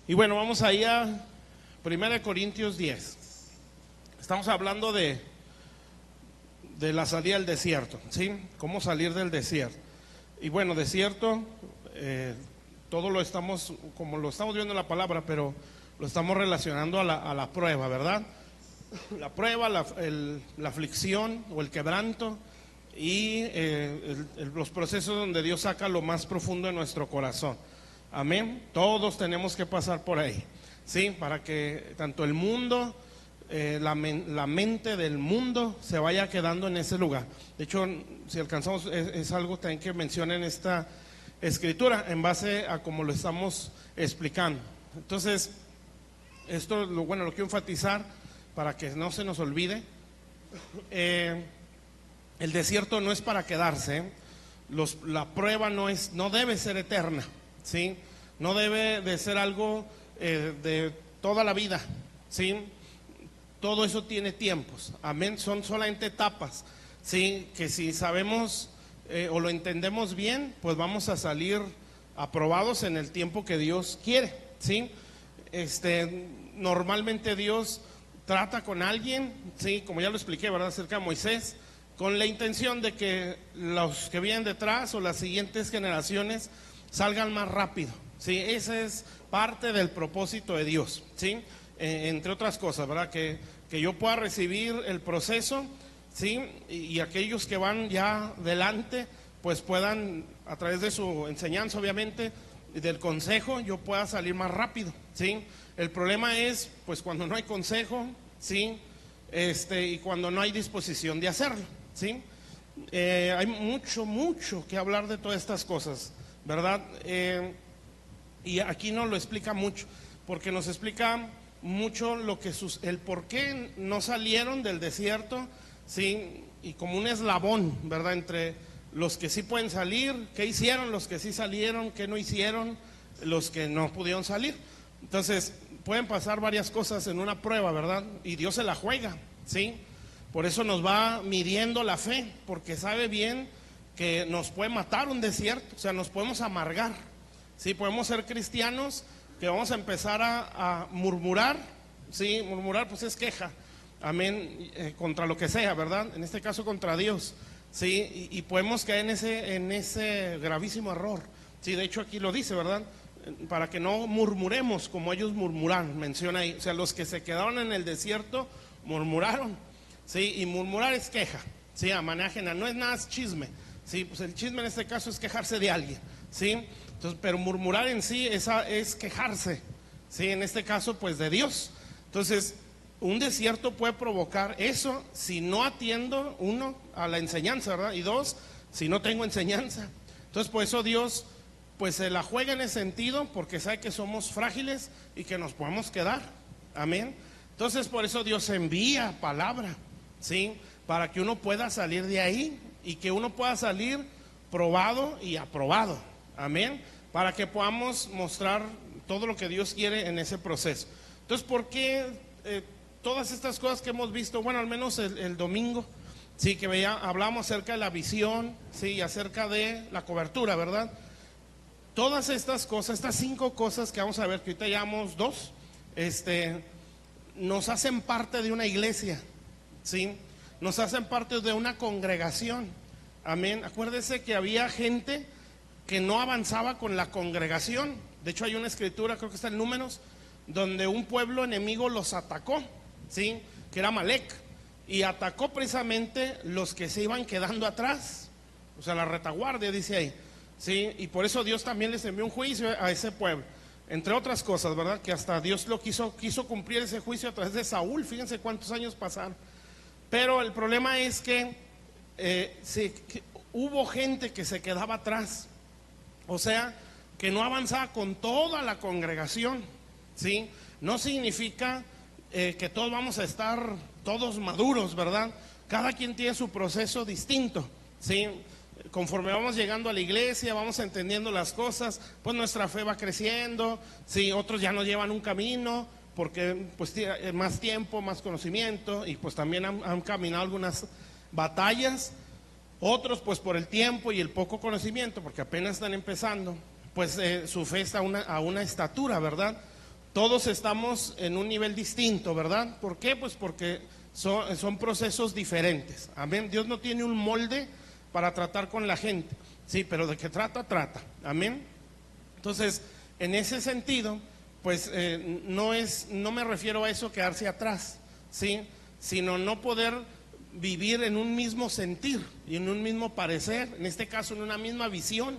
Y bueno, vamos ahí a 1 Corintios 10. Estamos hablando de la salida del desierto, ¿sí? Cómo salir del desierto. Y bueno, desierto, todo lo estamos, como lo estamos viendo en la palabra, pero lo estamos relacionando a la prueba, ¿verdad? La prueba, la aflicción o el quebranto y los procesos donde Dios saca lo más profundo de nuestro corazón. Amén. Todos tenemos que pasar por ahí, ¿sí? Para que tanto el mundo, la mente del mundo se vaya quedando en ese lugar. De hecho, si alcanzamos, es algo también que menciona en esta escritura, en base a cómo lo estamos explicando. Entonces, esto, lo quiero enfatizar para que no se nos olvide. El desierto no es para quedarse, la prueba no debe ser eterna, ¿sí? No debe de ser algo de toda la vida, ¿sí? Todo eso tiene tiempos, amén, son solamente etapas, ¿sí? Que si sabemos o lo entendemos bien, pues vamos a salir aprobados en el tiempo que Dios quiere, ¿sí? Normalmente Dios trata con alguien, ¿sí? Como ya lo expliqué, ¿verdad? Acerca de Moisés, con la intención de que los que vienen detrás o las siguientes generaciones salgan más rápido, ¿sí? Esa es parte del propósito de Dios, ¿sí? Entre otras cosas, ¿verdad? Que yo pueda recibir el proceso, ¿sí? Y aquellos que van ya delante, pues puedan, a través de su enseñanza, obviamente, del consejo, yo pueda salir más rápido, ¿sí? El problema es, pues, cuando no hay consejo, ¿sí? Y cuando no hay disposición de hacerlo, ¿sí? Hay mucho que hablar de todas estas cosas, ¿verdad? Y aquí nos lo explica mucho, porque nos explica mucho el por qué no salieron del desierto, ¿sí? Y como un eslabón, ¿verdad? Entre los que sí pueden salir, qué hicieron los que sí salieron, qué no hicieron los que no pudieron salir. Entonces, pueden pasar varias cosas en una prueba, ¿verdad? Y Dios se la juega, ¿sí? Por eso nos va midiendo la fe, porque sabe bien que nos puede matar un desierto, o sea, nos podemos amargar, ¿sí? Podemos ser cristianos que vamos a empezar a murmurar, ¿sí? Murmurar pues es queja, amén, contra lo que sea, ¿verdad? En este caso contra Dios, ¿sí? Y podemos caer en ese gravísimo error, ¿sí? De hecho aquí lo dice, ¿verdad? Para que no murmuremos como ellos murmuraron, menciona ahí, o sea, los que se quedaron en el desierto murmuraron, ¿sí? Y murmurar es queja, ¿sí? A manera ajena, no es nada, es chisme, ¿sí? Pues el chisme en este caso es quejarse de alguien, ¿sí? Entonces, pero murmurar en sí es quejarse, ¿sí? En este caso, pues de Dios. Entonces, un desierto puede provocar eso si no atiendo, uno, a la enseñanza, ¿verdad? Y dos, si no tengo enseñanza. Entonces, por eso Dios, pues se la juega en ese sentido, porque sabe que somos frágiles y que nos podemos quedar, amén. Entonces, por eso Dios envía palabra, ¿sí? Para que uno pueda salir de ahí y que uno pueda salir probado y aprobado, amén, para que podamos mostrar todo lo que Dios quiere en ese proceso. Entonces, ¿por qué todas estas cosas que hemos visto? Bueno, al menos el domingo, sí, que hablamos acerca de la visión, sí, acerca de la cobertura, ¿verdad? Todas estas cosas, estas 5 cosas que vamos a ver, que ahorita llevamos 2, nos hacen parte de una iglesia, ¿sí? Nos hacen parte de una congregación, amén. Acuérdese que había gente que no avanzaba con la congregación. De hecho hay una escritura, creo que está en Números, donde un pueblo enemigo los atacó, ¿sí? Que era Amalec, y atacó precisamente los que se iban quedando atrás, o sea, la retaguardia, dice ahí, ¿sí? Y por eso Dios también les envió un juicio a ese pueblo, entre otras cosas, ¿verdad? Que hasta Dios lo quiso cumplir ese juicio a través de Saúl. Fíjense cuántos años pasaron. Pero el problema es que hubo gente que se quedaba atrás, o sea, que no avanzaba con toda la congregación, ¿sí? No significa que todos vamos a estar todos maduros, ¿verdad? Cada quien tiene su proceso distinto, ¿sí? Conforme vamos llegando a la iglesia, vamos entendiendo las cosas, pues nuestra fe va creciendo, ¿sí? Otros ya nos llevan un camino, porque pues tiene más tiempo, más conocimiento, y pues también han caminado algunas batallas. Otros pues por el tiempo y el poco conocimiento, porque apenas están empezando, pues su fe está a una estatura, ¿verdad? todos estamos en un nivel distinto, ¿verdad? ¿Por qué? Pues porque son procesos diferentes. Amén. Dios no tiene un molde para tratar con la gente, sí, pero de que trata, trata. Amén. Entonces, en ese sentido, pues no me refiero a eso quedarse atrás, ¿sí? Sino no poder vivir en un mismo sentir y en un mismo parecer, en este caso en una misma visión,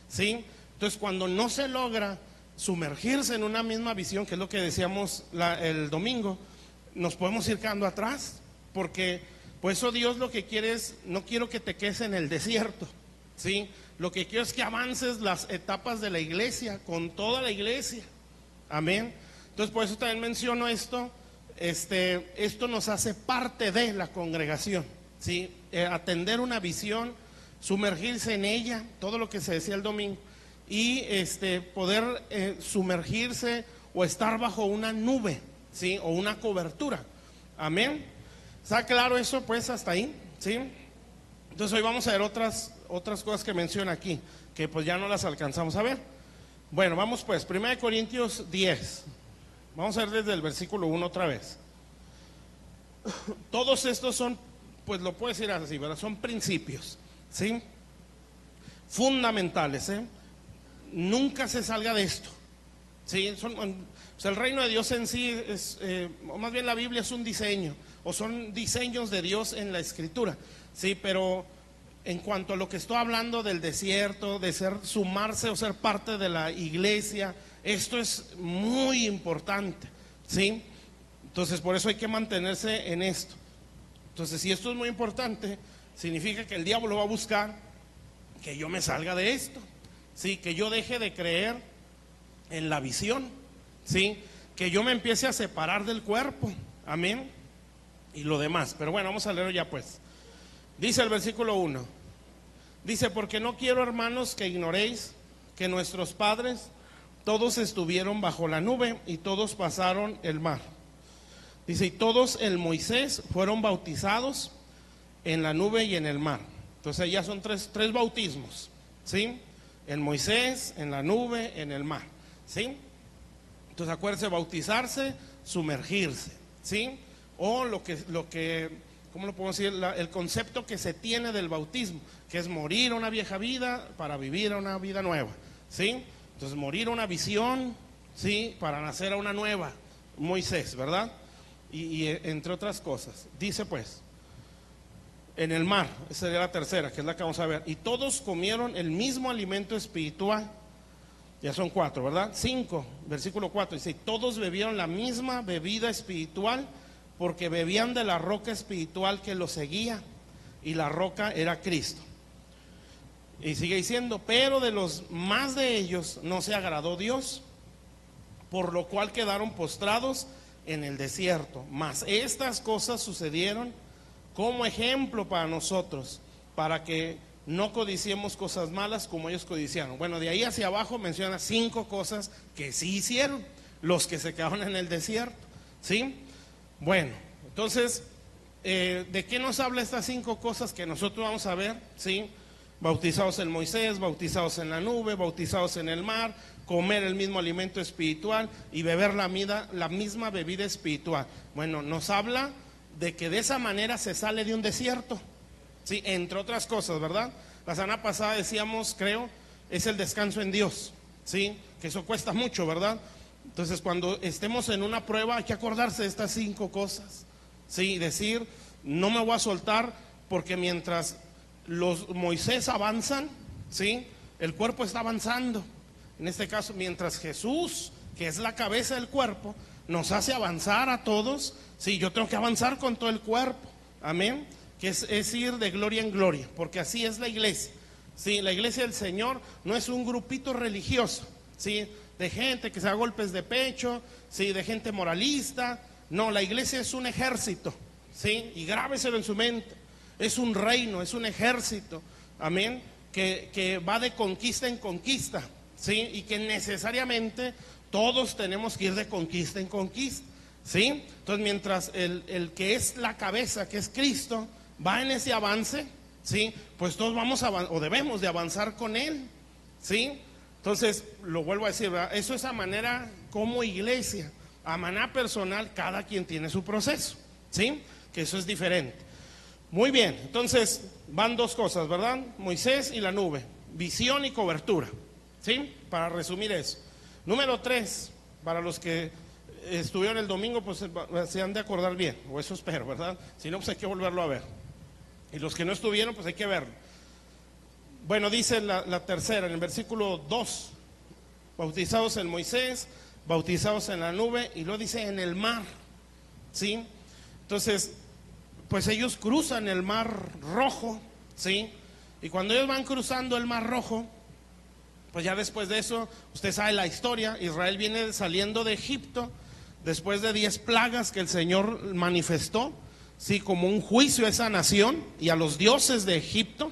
¿sí? Entonces, cuando no se logra sumergirse en una misma visión, que es lo que decíamos el domingo, nos podemos ir quedando atrás, porque por eso Dios lo que quiere es, no quiero que te quedes en el desierto, ¿sí? Lo que quiero es que avances las etapas de la iglesia, con toda la iglesia, amén. Entonces por eso también menciono esto, esto nos hace parte de la congregación, ¿sí? Atender una visión, sumergirse en ella, todo lo que se decía el domingo, y poder sumergirse o estar bajo una nube, ¿sí? O una cobertura, amén. ¿Está claro eso pues hasta ahí? ¿Sí? Entonces hoy vamos a ver otras cosas que menciona aquí, que pues ya no las alcanzamos a ver. Bueno, vamos pues, 1 Corintios 10, vamos a ver desde el versículo 1 otra vez. Todos estos son, pues lo puedo decir así, ¿verdad? Son principios, ¿sí? Fundamentales, ¿eh? Nunca se salga de esto, ¿sí? O sea, el reino de Dios en sí es, o más bien la Biblia es un diseño, o son diseños de Dios en la Escritura, ¿sí? Pero en cuanto a lo que estoy hablando del desierto, de sumarse o ser parte de la iglesia, esto es muy importante, ¿sí? Entonces por eso hay que mantenerse en esto. Entonces si esto es muy importante, significa que el diablo va a buscar que yo me salga de esto, ¿sí? Que yo deje de creer en la visión, ¿sí? Que yo me empiece a separar del cuerpo, amén, y lo demás. Pero bueno, vamos a leerlo ya pues. Dice el versículo 1, dice: porque no quiero, hermanos, que ignoréis que nuestros padres todos estuvieron bajo la nube y todos pasaron el mar. Dice: y todos en Moisés fueron bautizados en la nube y en el mar. Entonces ya son tres bautismos, ¿sí? En Moisés, en la nube, en el mar, ¿sí? Entonces acuérdense, bautizarse, sumergirse, ¿sí? O lo que ¿cómo lo podemos decir? El concepto que se tiene del bautismo, que es morir a una vieja vida para vivir a una vida nueva, ¿sí? Entonces morir a una visión, ¿sí? Para nacer a una nueva, Moisés, ¿verdad? Y entre otras cosas, dice pues, en el mar, esa sería la tercera, que es la que vamos a ver, y todos comieron el mismo alimento espiritual. Ya son 4, ¿verdad? 5, versículo 4, dice: todos bebieron la misma bebida espiritual, porque bebían de la roca espiritual que los seguía, y la roca era Cristo. Y sigue diciendo: pero de los más de ellos no se agradó Dios, por lo cual quedaron postrados en el desierto. Mas estas cosas sucedieron como ejemplo para nosotros, para que no codiciemos cosas malas como ellos codiciaron. Bueno, de ahí hacia abajo menciona 5 cosas que sí hicieron los que se quedaron en el desierto, ¿sí? Bueno, entonces, ¿de qué nos habla estas 5 cosas que nosotros vamos a ver? ¿Sí? Bautizados en Moisés, bautizados en la nube, bautizados en el mar, comer el mismo alimento espiritual y beber la misma bebida espiritual. Bueno, nos habla de que de esa manera se sale de un desierto, ¿sí? Entre otras cosas, ¿verdad? La semana pasada decíamos, creo, es el descanso en Dios, ¿sí? Que eso cuesta mucho, ¿verdad? Entonces cuando estemos en una prueba hay que acordarse de estas 5 cosas, ¿sí? Decir, no me voy a soltar, porque mientras los Moisés avanzan, ¿sí? El cuerpo está avanzando. En este caso, mientras Jesús, que es la cabeza del cuerpo, nos hace avanzar a todos, sí, yo tengo que avanzar con todo el cuerpo, amén, que es ir de gloria en gloria, porque así es la iglesia, sí, la iglesia del Señor no es un grupito religioso, sí, de gente que se da golpes de pecho, sí, de gente moralista. No, la iglesia es un ejército, sí, y grábeselo en su mente, es un reino, es un ejército, amén, que va de conquista en conquista, sí, y que necesariamente todos tenemos que ir de conquista en conquista, ¿sí? Entonces mientras el que es la cabeza, que es Cristo, va en ese avance, ¿sí? Pues todos vamos o debemos de avanzar con Él, ¿sí? Entonces, lo vuelvo a decir, ¿verdad? Eso es a manera como iglesia. A manera personal, cada quien tiene su proceso, ¿sí? Que eso es diferente. Muy bien, entonces van dos cosas, ¿verdad? Moisés y la nube, visión y cobertura, ¿sí? Para resumir eso. Número 3, para los que estuvieron el domingo, pues se han de acordar bien, o eso espero, ¿verdad? Si no, pues hay que volverlo a ver. Y los que no estuvieron, pues hay que verlo. Bueno, dice la tercera, en el versículo 2, bautizados en Moisés, bautizados en la nube, y luego dice en el mar, ¿sí? Entonces, pues ellos cruzan el mar rojo, ¿sí? Y cuando ellos van cruzando el mar rojo, pues ya después de eso, usted sabe la historia, Israel viene saliendo de Egipto, después de 10 plagas que el Señor manifestó, ¿sí? Como un juicio a esa nación y a los dioses de Egipto,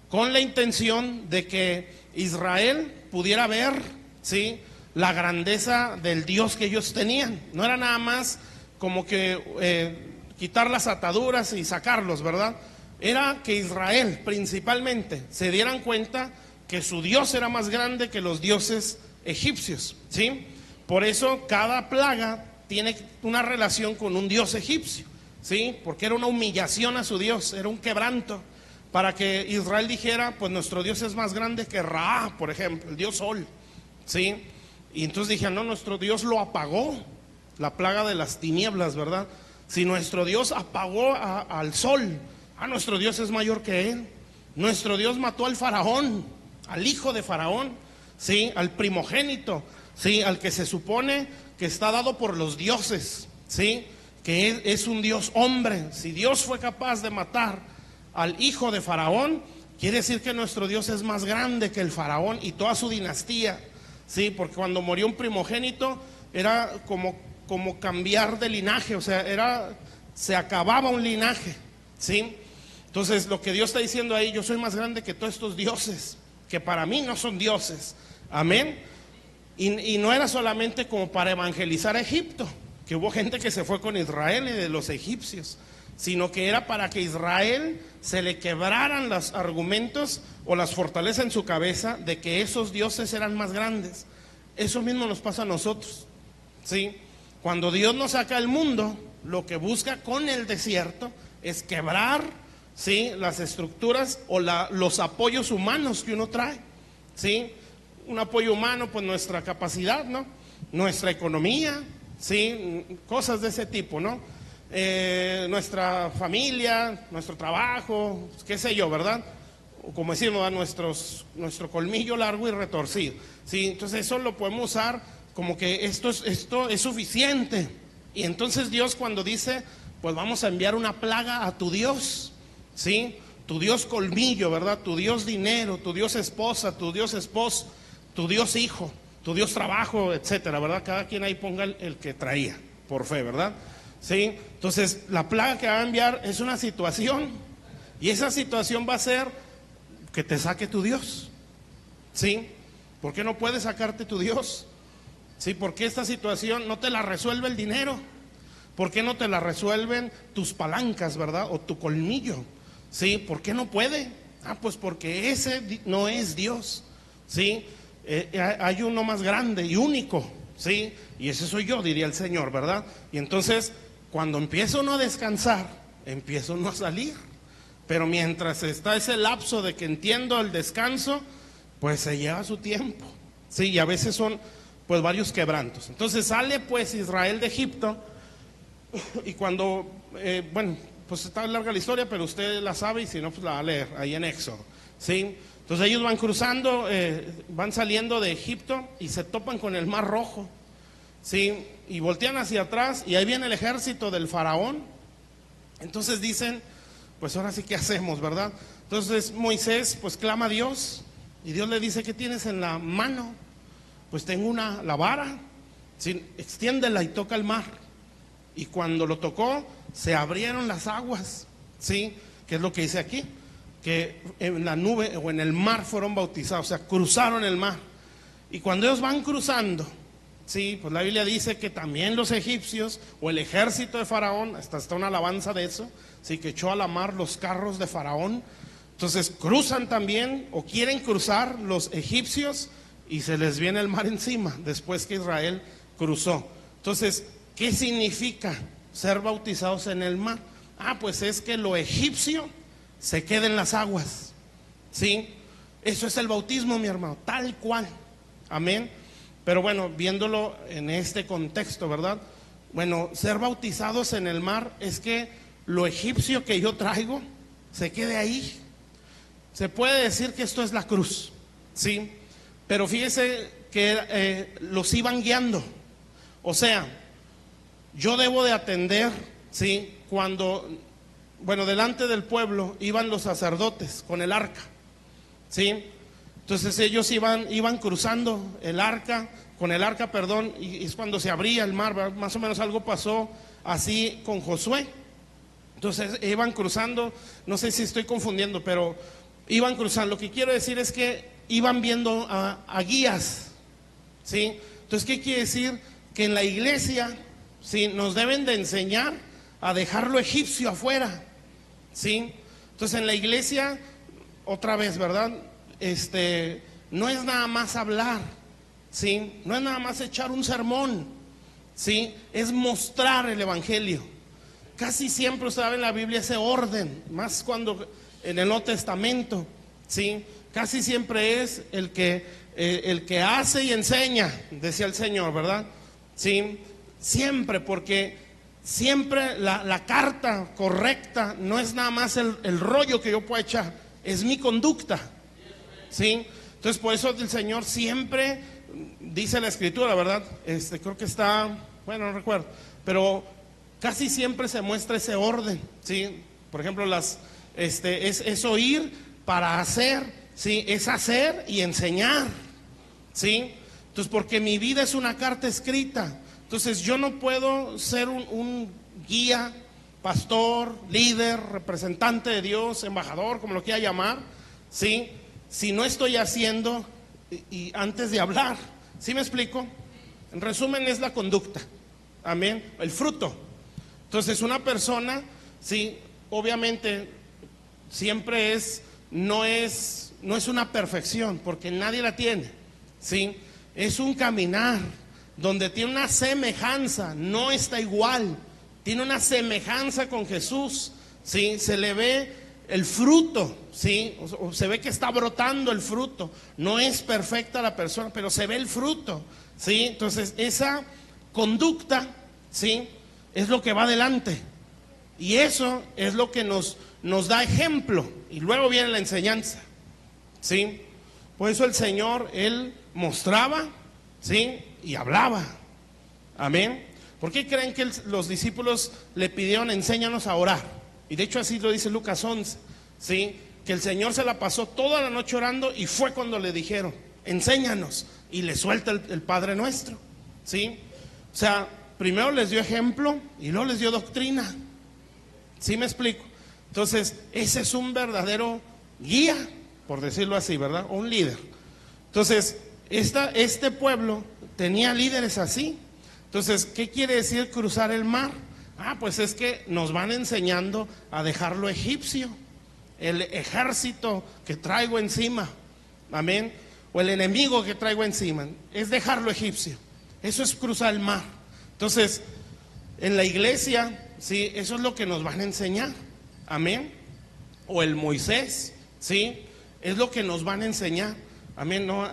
con la intención de que Israel pudiera ver, ¿sí? La grandeza del Dios que ellos tenían. No era nada más como que quitar las ataduras y sacarlos, ¿verdad? Era que Israel principalmente se dieran cuenta que su Dios era más grande que los dioses egipcios, ¿sí? Por eso cada plaga tiene una relación con un dios egipcio, ¿sí? Porque era una humillación a su Dios, era un quebranto, para que Israel dijera, pues nuestro Dios es más grande que Ra, por ejemplo, el Dios Sol, ¿sí? Y entonces dijeron, no, nuestro Dios lo apagó, la plaga de las tinieblas, ¿verdad? Si nuestro Dios apagó al sol, nuestro Dios es mayor que él. Nuestro Dios mató al faraón, al hijo de faraón, ¿sí? Al primogénito, ¿sí? Al que se supone que está dado por los dioses, ¿sí? Que es un Dios hombre. Si Dios fue capaz de matar al hijo de faraón, quiere decir que nuestro Dios es más grande que el faraón y toda su dinastía, ¿sí? Porque cuando murió un primogénito era como cambiar de linaje, o sea, se acababa un linaje, ¿sí? Entonces lo que Dios está diciendo ahí, yo soy más grande que todos estos dioses, que para mí no son dioses, amén. Y no era solamente como para evangelizar a Egipto, que hubo gente que se fue con Israel y de los egipcios, sino que era para que Israel se le quebraran los argumentos o las fortalezas en su cabeza de que esos dioses eran más grandes. Eso mismo nos pasa a nosotros, ¿sí? Cuando Dios nos saca al mundo, lo que busca con el desierto es quebrar, ¿sí? Las estructuras o los apoyos humanos que uno trae, ¿sí? Un apoyo humano, pues nuestra capacidad, ¿no? Nuestra economía, ¿sí? Cosas de ese tipo, ¿no? Nuestra familia, nuestro trabajo, qué sé yo, ¿verdad? O como decimos, nuestro colmillo largo y retorcido, ¿sí? Entonces eso lo podemos usar como que esto es suficiente. Y entonces Dios cuando dice, pues vamos a enviar una plaga a tu Dios, ¿sí? Tu Dios colmillo, ¿verdad? Tu Dios dinero, tu Dios esposa, tu Dios esposo, tu Dios hijo, tu Dios trabajo, etcétera, ¿verdad? Cada quien ahí ponga el que traía, por fe, ¿verdad? ¿Sí? Entonces la plaga que va a enviar es una situación, y esa situación va a ser que te saque tu Dios, ¿sí? ¿Por qué no puede sacarte tu Dios? ¿Sí? ¿Por qué esta situación no te la resuelve el dinero? ¿Por qué no te la resuelven tus palancas, verdad? O tu colmillo, ¿sí? ¿Por qué no puede? Pues porque ese no es Dios, ¿sí? Hay uno más grande y único, ¿sí? Y ese soy yo, diría el Señor, ¿verdad? Y entonces, cuando empieza uno a descansar, empieza uno a salir. Pero mientras está ese lapso de que entiendo el descanso, pues se lleva su tiempo, ¿sí? Y a veces son pues varios quebrantos. Entonces sale pues Israel de Egipto, y cuando, bueno, pues está larga la historia, pero usted la sabe, y si no, pues la va a leer ahí en Éxodo, ¿sí? Entonces ellos van cruzando, van saliendo de Egipto y se topan con el Mar Rojo, ¿sí? Y voltean hacia atrás y ahí viene el ejército del faraón. Entonces dicen, pues ahora sí, ¿qué hacemos, verdad? Entonces Moisés pues clama a Dios, y Dios le dice, ¿qué tienes en la mano? Pues tengo la vara, ¿sí? Extiéndela y toca el mar. Y cuando lo tocó, se abrieron las aguas, ¿sí? Que es lo que dice aquí, que en la nube o en el mar fueron bautizados, o sea, cruzaron el mar. Y cuando ellos van cruzando, ¿sí? Pues la Biblia dice que también los egipcios o el ejército de Faraón, hasta está una alabanza de eso, ¿sí? Que echó a la mar los carros de Faraón. Entonces cruzan también, o quieren cruzar los egipcios, y se les viene el mar encima después que Israel cruzó. Entonces, ¿qué significa ser bautizados en el mar? Pues es que lo egipcio se queda en las aguas, ¿sí? Eso es el bautismo, mi hermano, tal cual, amén. Pero bueno, viéndolo en este contexto, ¿verdad? Bueno, ser bautizados en el mar es que lo egipcio que yo traigo se quede ahí. Se puede decir que esto es la cruz, ¿sí? Pero fíjese que los iban guiando. O sea, yo debo de atender, ¿sí? Cuando, bueno, delante del pueblo iban los sacerdotes con el arca, ¿sí? Entonces ellos iban cruzando el arca, con el arca, perdón, y es cuando se abría el mar, ¿verdad? Más o menos algo pasó así con Josué. Entonces iban cruzando, no sé si estoy confundiendo, pero iban cruzando. Lo que quiero decir es que iban viendo a guías, ¿sí? Entonces, ¿qué quiere decir? Que en la iglesia, ¿sí?, nos deben de enseñar a dejar lo egipcio afuera, ¿sí? Entonces, en la iglesia, otra vez, ¿verdad? No es nada más hablar, ¿sí? No es nada más echar un sermón, ¿sí? Es mostrar el evangelio. Casi siempre usted ve en la Biblia ese orden, más cuando en el Nuevo Testamento, ¿sí? Casi siempre es el que hace y enseña, decía el Señor, ¿verdad? ¿Sí? Siempre, porque siempre la carta correcta no es nada más el rollo que yo puedo echar, es mi conducta, ¿sí? Entonces, por eso el Señor siempre dice la Escritura, ¿verdad? Creo que está, bueno, no recuerdo, pero casi siempre se muestra ese orden, ¿sí? Por ejemplo, es oír para hacer, ¿sí? Es hacer y enseñar, ¿sí? Entonces, porque mi vida es una carta escrita. Entonces, yo no puedo ser un guía, pastor, líder, representante de Dios, embajador, como lo quiera llamar, ¿sí? Si no estoy haciendo y antes de hablar, ¿sí me explico? En resumen, es la conducta, amén, el fruto. Entonces, una persona, sí, obviamente, siempre no es una perfección, porque nadie la tiene, ¿sí? Es un caminar donde tiene una semejanza, no está igual, tiene una semejanza con Jesús, ¿sí? Se le ve el fruto, ¿sí? O se ve que está brotando el fruto. No es perfecta la persona, pero se ve el fruto, ¿sí? Entonces, esa conducta, ¿sí?, es lo que va adelante. Y eso es lo que nos da ejemplo. Y luego viene la enseñanza, ¿sí? Por eso el Señor, Él mostraba, ¿sí?, y hablaba. Amén. ¿Por qué creen que los discípulos le pidieron enséñanos a orar? Y de hecho así lo dice Lucas 11, ¿sí? Que el Señor se la pasó toda la noche orando y fue cuando le dijeron, enséñanos. Y le suelta el Padre Nuestro, ¿sí? O sea, primero les dio ejemplo y luego les dio doctrina. ¿Sí me explico? Entonces, ese es un verdadero guía, por decirlo así, ¿verdad? O un líder. Entonces, este pueblo tenía líderes así. Entonces, ¿qué quiere decir cruzar el mar? Pues es que nos van enseñando a dejar lo egipcio, el ejército que traigo encima, amén, o el enemigo que traigo encima, es dejar lo egipcio. Eso es cruzar el mar. Entonces, en la iglesia, sí, eso es lo que nos van a enseñar, amén, o el Moisés, sí, es lo que nos van a enseñar, amén. No,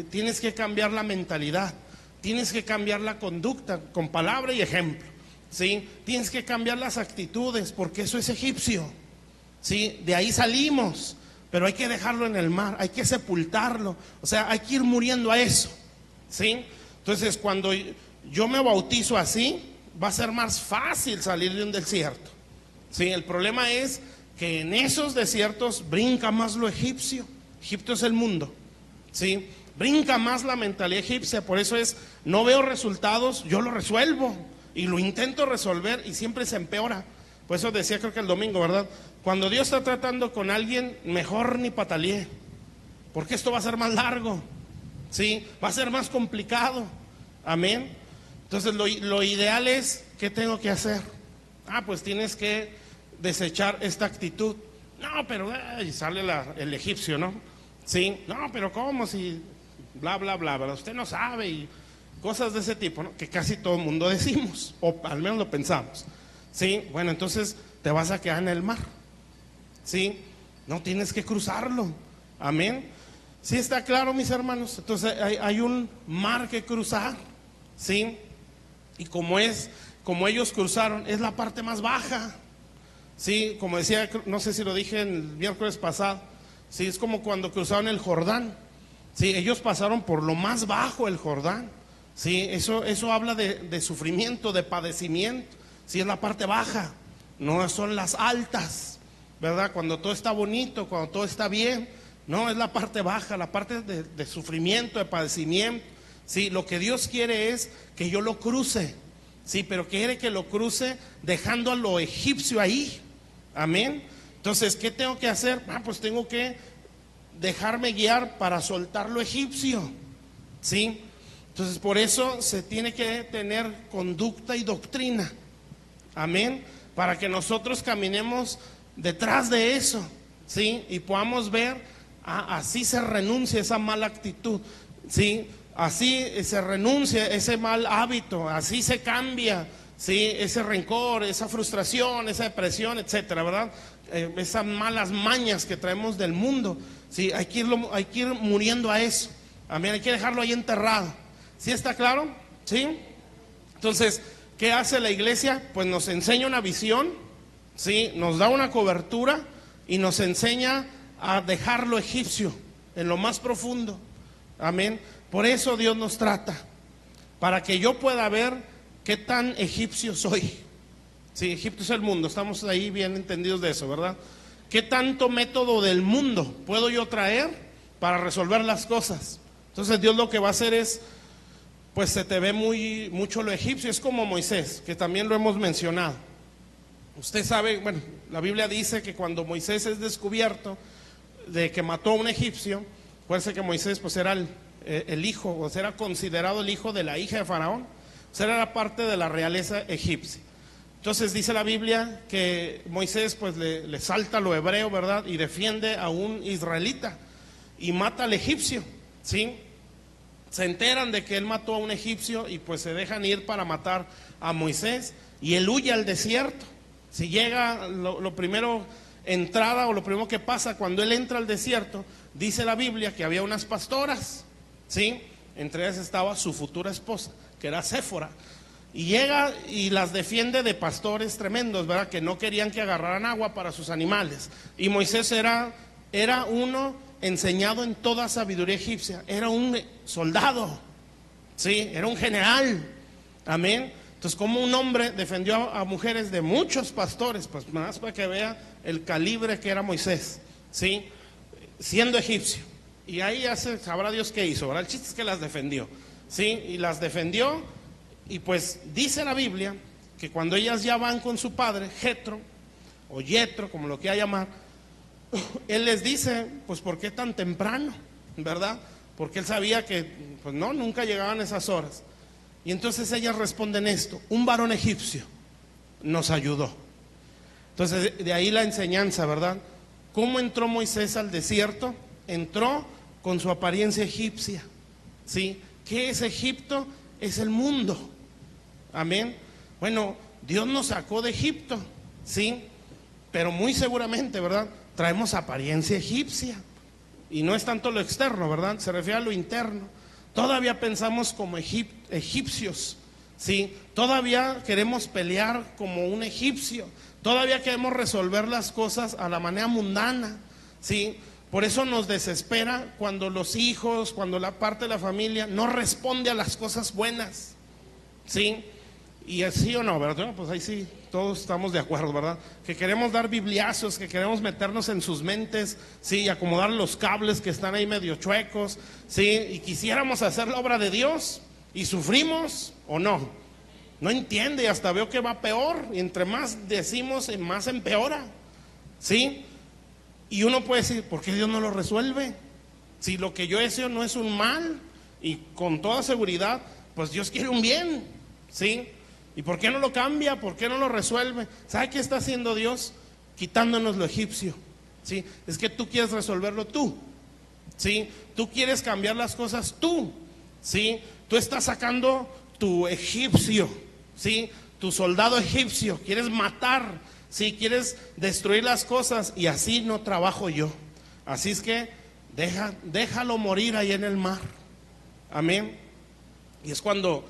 tienes que cambiar la mentalidad, tienes que cambiar la conducta con palabra y ejemplo, sí, tienes que cambiar las actitudes, porque eso es egipcio, sí, de ahí salimos, pero hay que dejarlo en el mar, hay que sepultarlo, o sea, hay que ir muriendo a eso, sí. Entonces, cuando yo me bautizo así, va a ser más fácil salir de un desierto, ¿sí? El problema es que en esos desiertos brinca más lo egipcio. Egipto es el mundo, ¿sí? Brinca más la mentalidad egipcia. Por eso no veo resultados, yo lo resuelvo y lo intento resolver y siempre se empeora. Por eso decía, creo que el domingo, ¿verdad? Cuando Dios está tratando con alguien, mejor ni pataleé, porque esto va a ser más largo, ¿sí? Va a ser más complicado, amén. Entonces lo ideal es, ¿qué tengo que hacer? Pues tienes que desechar esta actitud. No, pero sale el egipcio, ¿no? Sí, no, pero ¿cómo? Si bla, bla, bla, ¿verdad? Usted no sabe y cosas de ese tipo, ¿no? Que casi todo el mundo decimos, o al menos lo pensamos. Sí, bueno, entonces te vas a quedar en el mar. Sí, no tienes que cruzarlo. Amén. Sí, está claro, mis hermanos. Entonces hay un mar que cruzar. Sí, y como ellos cruzaron, es la parte más baja. Sí, como decía, no sé si lo dije el miércoles pasado. Sí, es como cuando cruzaron el Jordán. Sí, ellos pasaron por lo más bajo el Jordán. Sí, eso habla de sufrimiento, de padecimiento. Sí, es la parte baja, no son las altas, ¿verdad? Cuando todo está bonito, cuando todo está bien, no, es la parte baja, la parte de sufrimiento, de padecimiento. Sí, lo que Dios quiere es que yo lo cruce, sí, pero quiere que lo cruce dejando a lo egipcio ahí. Amén. Entonces, ¿qué tengo que hacer? Pues tengo que dejarme guiar para soltar lo egipcio, ¿sí? Entonces, por eso se tiene que tener conducta y doctrina. Amén. Para que nosotros caminemos detrás de eso, ¿sí? Y podamos ver, así se renuncia a esa mala actitud, ¿sí? Así se renuncia a ese mal hábito, así se cambia, ¿sí? Ese rencor, esa frustración, esa depresión, etcétera, ¿verdad? Esas malas mañas que traemos del mundo, ¿sí? Hay que ir muriendo a eso. Amén. Hay que dejarlo ahí enterrado. ¿Sí está claro? ¿Sí? Entonces, ¿qué hace la iglesia? Pues nos enseña una visión, ¿sí? Nos da una cobertura y nos enseña a dejar lo egipcio en lo más profundo. Amén. Por eso Dios nos trata, para que yo pueda ver qué tan egipcio soy. Sí, Egipto es el mundo, estamos ahí bien entendidos de eso, ¿verdad? ¿Qué tanto método del mundo puedo yo traer para resolver las cosas? Entonces Dios lo que va a hacer es, pues se te ve mucho lo egipcio. Es como Moisés, que también lo hemos mencionado. Usted sabe, bueno, la Biblia dice que cuando Moisés es descubierto de que mató a un egipcio, acuérdense que Moisés pues era el hijo, o sea, era considerado el hijo de la hija de Faraón, o sea, era parte de la realeza egipcia. Entonces dice la Biblia que Moisés pues le salta lo hebreo, ¿verdad? Y defiende a un israelita y mata al egipcio, ¿sí? Se enteran de que él mató a un egipcio y pues se dejan ir para matar a Moisés y él huye al desierto. Si llega, lo primero entrada o lo primero que pasa cuando él entra al desierto, dice la Biblia que había unas pastoras, ¿sí? Entre ellas estaba su futura esposa, que era Séfora. Y llega y las defiende de pastores tremendos, ¿verdad? Que no querían que agarraran agua para sus animales. Y Moisés era uno enseñado en toda sabiduría egipcia, era un soldado, ¿sí? Era un general, amén. Entonces, como un hombre defendió a mujeres de muchos pastores, pues más para que vea el calibre que era Moisés, ¿sí? Siendo egipcio. Y ahí sabrá Dios qué hizo, ¿verdad? El chiste es que las defendió, ¿sí? Y las defendió, y pues dice la Biblia que cuando ellas ya van con su padre, Jetro, o Yetro, como lo quiera llamar, él les dice, pues ¿por qué tan temprano? ¿Verdad? Porque él sabía que, pues no, nunca llegaban esas horas. Y entonces ellas responden esto: un varón egipcio nos ayudó. Entonces de ahí la enseñanza, ¿verdad? ¿Cómo entró Moisés al desierto? Entró con su apariencia egipcia, ¿sí? ¿Qué es Egipto? Es el mundo. Amén. Bueno, Dios nos sacó de Egipto, ¿sí? Pero muy seguramente, ¿verdad? Traemos apariencia egipcia. Y no es tanto lo externo, ¿verdad? Se refiere a lo interno. Todavía pensamos como egipcios, ¿sí? Todavía queremos pelear como un egipcio. Todavía queremos resolver las cosas a la manera mundana, ¿sí? Por eso nos desespera cuando los hijos, cuando la parte de la familia no responde a las cosas buenas, ¿sí? Y así o no, ¿verdad? Pues ahí sí, todos estamos de acuerdo, ¿verdad? Que queremos dar bibliazos, que queremos meternos en sus mentes, ¿sí? Y acomodar los cables que están ahí medio chuecos, ¿sí? Y quisiéramos hacer la obra de Dios y sufrimos o no. No entiende y hasta veo que va peor. Y entre más decimos, más empeora, ¿sí? Y uno puede decir, ¿por qué Dios no lo resuelve? Si lo que yo deseo no es un mal, y con toda seguridad, pues Dios quiere un bien, ¿sí? ¿Y por qué no lo cambia? ¿Por qué no lo resuelve? ¿Sabe qué está haciendo Dios? Quitándonos lo egipcio, ¿sí? Es que tú quieres resolverlo tú. ¿sí? Tú quieres cambiar las cosas tú, ¿sí? Tú estás sacando tu egipcio, ¿sí? Tu soldado egipcio, quieres matar, ¿sí? Quieres destruir las cosas, y así no trabajo yo. Así es que déjalo morir ahí en el mar. Amén. Y es cuando,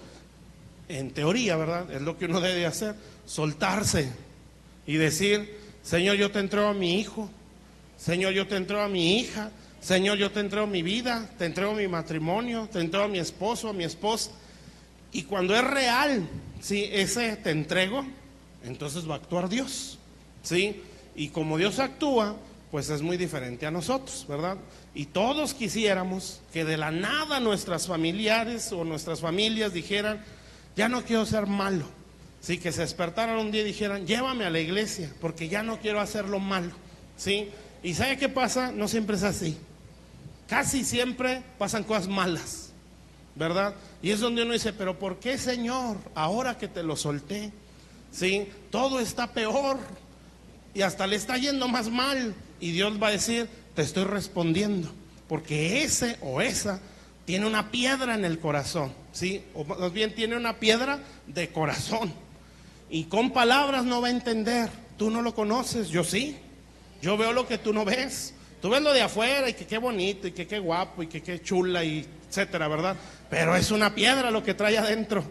en teoría, ¿verdad? Es lo que uno debe hacer, soltarse y decir: Señor, yo te entrego a mi hijo, Señor, yo te entrego a mi hija, Señor, yo te entrego mi vida, te entrego mi matrimonio, te entrego a mi esposo, a mi esposa. Y cuando es real, ¿sí? Ese te entrego, entonces va a actuar Dios, ¿sí? Y como Dios actúa, pues es muy diferente a nosotros, ¿verdad? Y todos quisiéramos que de la nada nuestras familiares o nuestras familias dijeran: ya no quiero ser malo, ¿sí? Que se despertaran un día y dijeran: llévame a la iglesia, porque ya no quiero hacer lo malo, ¿sí? Y ¿sabe qué pasa? No siempre es así. Casi siempre pasan cosas malas, ¿verdad? Y es donde uno dice: pero ¿por qué, Señor? Ahora que te lo solté, ¿sí? Todo está peor y hasta le está yendo más mal. Y Dios va a decir: te estoy respondiendo, porque ese o esa tiene una piedra en el corazón, ¿sí? O más bien tiene una piedra de corazón, y con palabras no va a entender. Tú no lo conoces, yo sí. Yo veo lo que tú no ves. Tú ves lo de afuera, y que qué bonito, y que qué guapo, y que qué chula, y etcétera, ¿verdad? Pero es una piedra lo que trae adentro,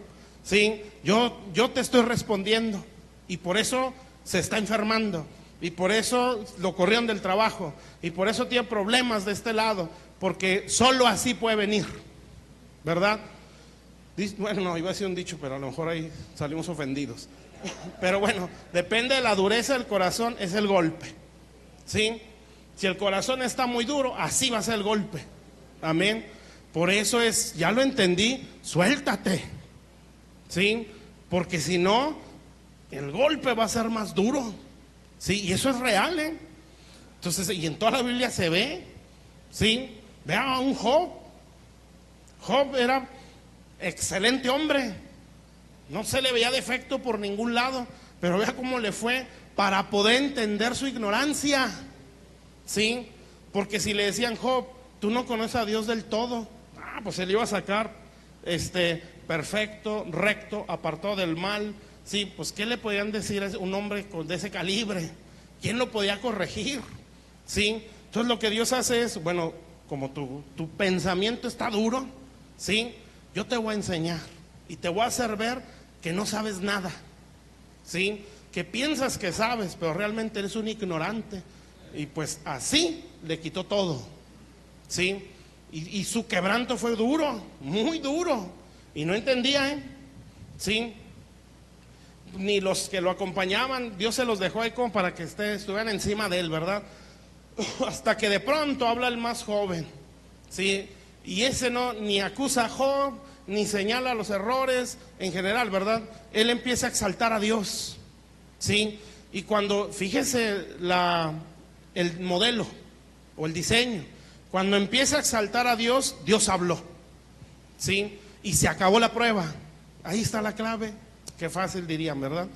¿sí? Yo te estoy respondiendo, y por eso se está enfermando, y por eso lo corrieron del trabajo, y por eso tiene problemas de este lado, porque solo así puede venir, ¿verdad? Bueno, no, iba a decir un dicho, pero a lo mejor ahí salimos ofendidos. Pero bueno, depende de la dureza del corazón, es el golpe, ¿sí? Si el corazón está muy duro, así va a ser el golpe. Amén. Por eso es, ya lo entendí, suéltate, ¿sí? Porque si no, el golpe va a ser más duro, ¿sí? Y eso es real, ¿eh? Entonces, y en toda la Biblia se ve, ¿sí? Vea a un Job. Job era excelente hombre, no se le veía defecto por ningún lado, pero vea cómo le fue para poder entender su ignorancia, ¿sí? Porque si le decían: Job, tú no conoces a Dios del todo, pues él iba a sacar perfecto, recto, apartado del mal, ¿sí? Pues ¿qué le podían decir a un hombre de ese calibre? ¿Quién lo podía corregir? ¿Sí? Entonces lo que Dios hace es, bueno, como tu pensamiento está duro, ¿sí? Yo te voy a enseñar y te voy a hacer ver que no sabes nada, ¿sí? Que piensas que sabes, pero realmente eres un ignorante. Y pues así le quitó todo, ¿sí? Y su quebranto fue duro, muy duro, y no entendía, ¿sí? Ni los que lo acompañaban, Dios se los dejó ahí como para que estuvieran encima de él, ¿verdad? Hasta que de pronto habla el más joven, ¿sí? Y ese no, ni acusa a Job, ni señala los errores en general, ¿verdad? Él empieza a exaltar a Dios, ¿sí? Y cuando, fíjese el modelo o el diseño, cuando empieza a exaltar a Dios, Dios habló, ¿sí? Y se acabó la prueba. Ahí está la clave. Qué fácil dirían, ¿verdad?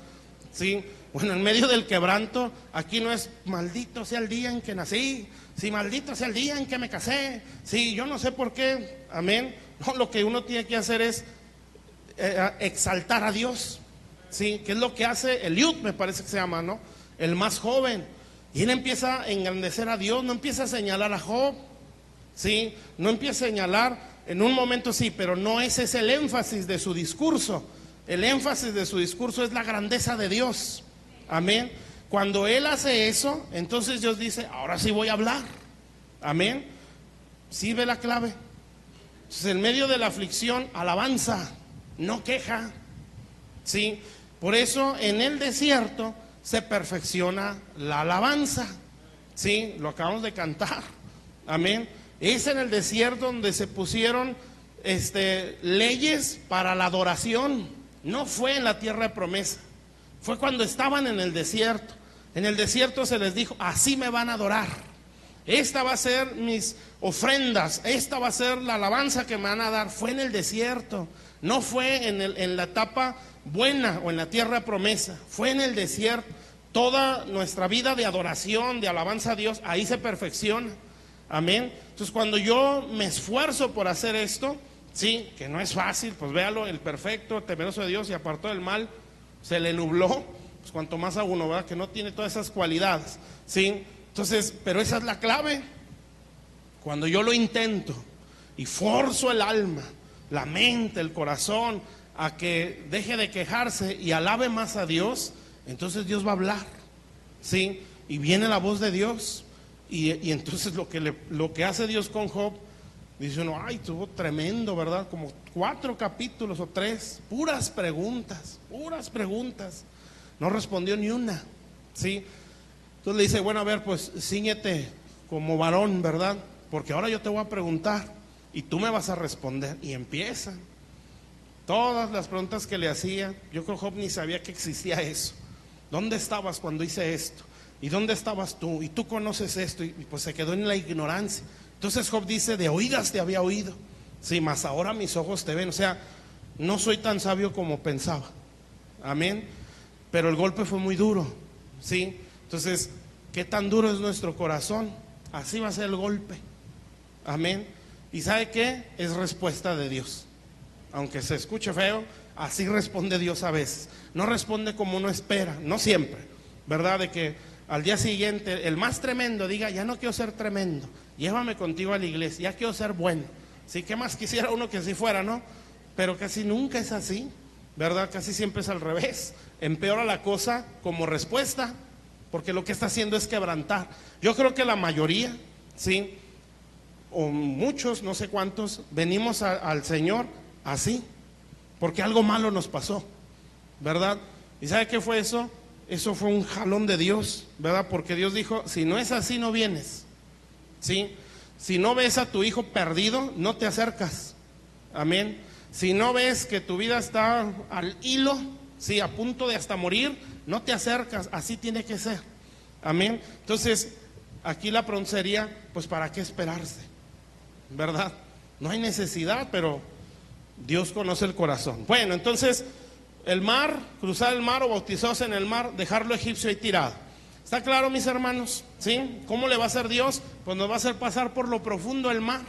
Sí. Bueno, en medio del quebranto, aquí no es maldito sea el día en que nací, sí, maldito sea el día en que me casé, sí, yo no sé por qué, amén. No, lo que uno tiene que hacer es exaltar a Dios, sí, que es lo que hace Eliud, me parece que se llama, ¿no? El más joven. Y él empieza a engrandecer a Dios, no empieza a señalar a Job, ¿sí? No empieza a señalar, en un momento sí, pero no ese es el énfasis de su discurso. El énfasis de su discurso es la grandeza de Dios, amén. Cuando él hace eso, entonces Dios dice: ahora sí voy a hablar, amén. ¿Sí ve la clave? Entonces, en medio de la aflicción, alabanza, no queja, ¿sí? Por eso en el desierto se perfecciona la alabanza, ¿sí? Lo acabamos de cantar, amén. Es en el desierto donde se pusieron leyes para la adoración. No fue en la tierra de promesa, fue cuando estaban en el desierto. En el desierto se les dijo: así me van a adorar, esta va a ser mis ofrendas, esta va a ser la alabanza que me van a dar. Fue en el desierto, no fue en la etapa buena o en la tierra de promesa, fue en el desierto. Toda nuestra vida de adoración, de alabanza a Dios, ahí se perfecciona. Amén. Entonces cuando yo me esfuerzo por hacer esto, sí, que no es fácil, pues véalo, el perfecto, temeroso de Dios y apartó del mal, se le nubló, pues cuanto más a uno, ¿verdad? Que no tiene todas esas cualidades, sí. Entonces, pero esa es la clave. Cuando yo lo intento y forzo el alma, la mente, el corazón a que deje de quejarse y alabe más a Dios, entonces Dios va a hablar, ¿sí? Y viene la voz de Dios y entonces lo que hace Dios con Job, dice uno, ay, estuvo tremendo, ¿verdad? Como 4 capítulos o 3, puras preguntas, no respondió ni una, ¿sí? Entonces le dice, bueno, a ver, pues ciñete como varón, ¿verdad? Porque ahora yo te voy a preguntar y tú me vas a responder. Y empieza todas las preguntas que le hacía. Yo creo que Job ni sabía que existía eso. ¿Dónde estabas cuando hice esto? ¿Y dónde estabas tú? Y tú conoces esto. Y pues se quedó en la ignorancia. Entonces Job dice, de oídas te había oído, sí, mas ahora mis ojos te ven. O sea, no soy tan sabio como pensaba. Amén. Pero el golpe fue muy duro, sí. Entonces, ¿qué tan duro es nuestro corazón? Así va a ser el golpe. Amén. ¿Y sabe qué? Es respuesta de Dios. Aunque se escuche feo, así responde Dios a veces. No responde como uno espera, no siempre, ¿verdad? De que al día siguiente el más tremendo diga, ya no quiero ser tremendo, llévame contigo a la iglesia, ya quiero ser bueno. Sí, ¿qué más quisiera uno que así fuera, no? Pero casi nunca es así, ¿verdad? Casi siempre es al revés. Empeora la cosa como respuesta, porque lo que está haciendo es quebrantar. Yo creo que la mayoría, sí, o muchos, no sé cuántos, venimos al Señor así, porque algo malo nos pasó, ¿verdad? ¿Y sabe qué fue eso? Eso fue un jalón de Dios, ¿verdad? Porque Dios dijo, si no es así, no vienes, ¿sí? Si no ves a tu hijo perdido, no te acercas, amén. Si no ves que tu vida está al hilo, sí, a punto de hasta morir, no te acercas, así tiene que ser, amén. Entonces, aquí la pregunta sería, pues ¿para qué esperarse? ¿Verdad? No hay necesidad, pero Dios conoce el corazón. Bueno, entonces, el mar, cruzar el mar o bautizados en el mar, dejarlo egipcio ahí tirado. ¿Está claro, mis hermanos? ¿Sí? ¿Cómo le va a hacer Dios? Pues nos va a hacer pasar por lo profundo del mar,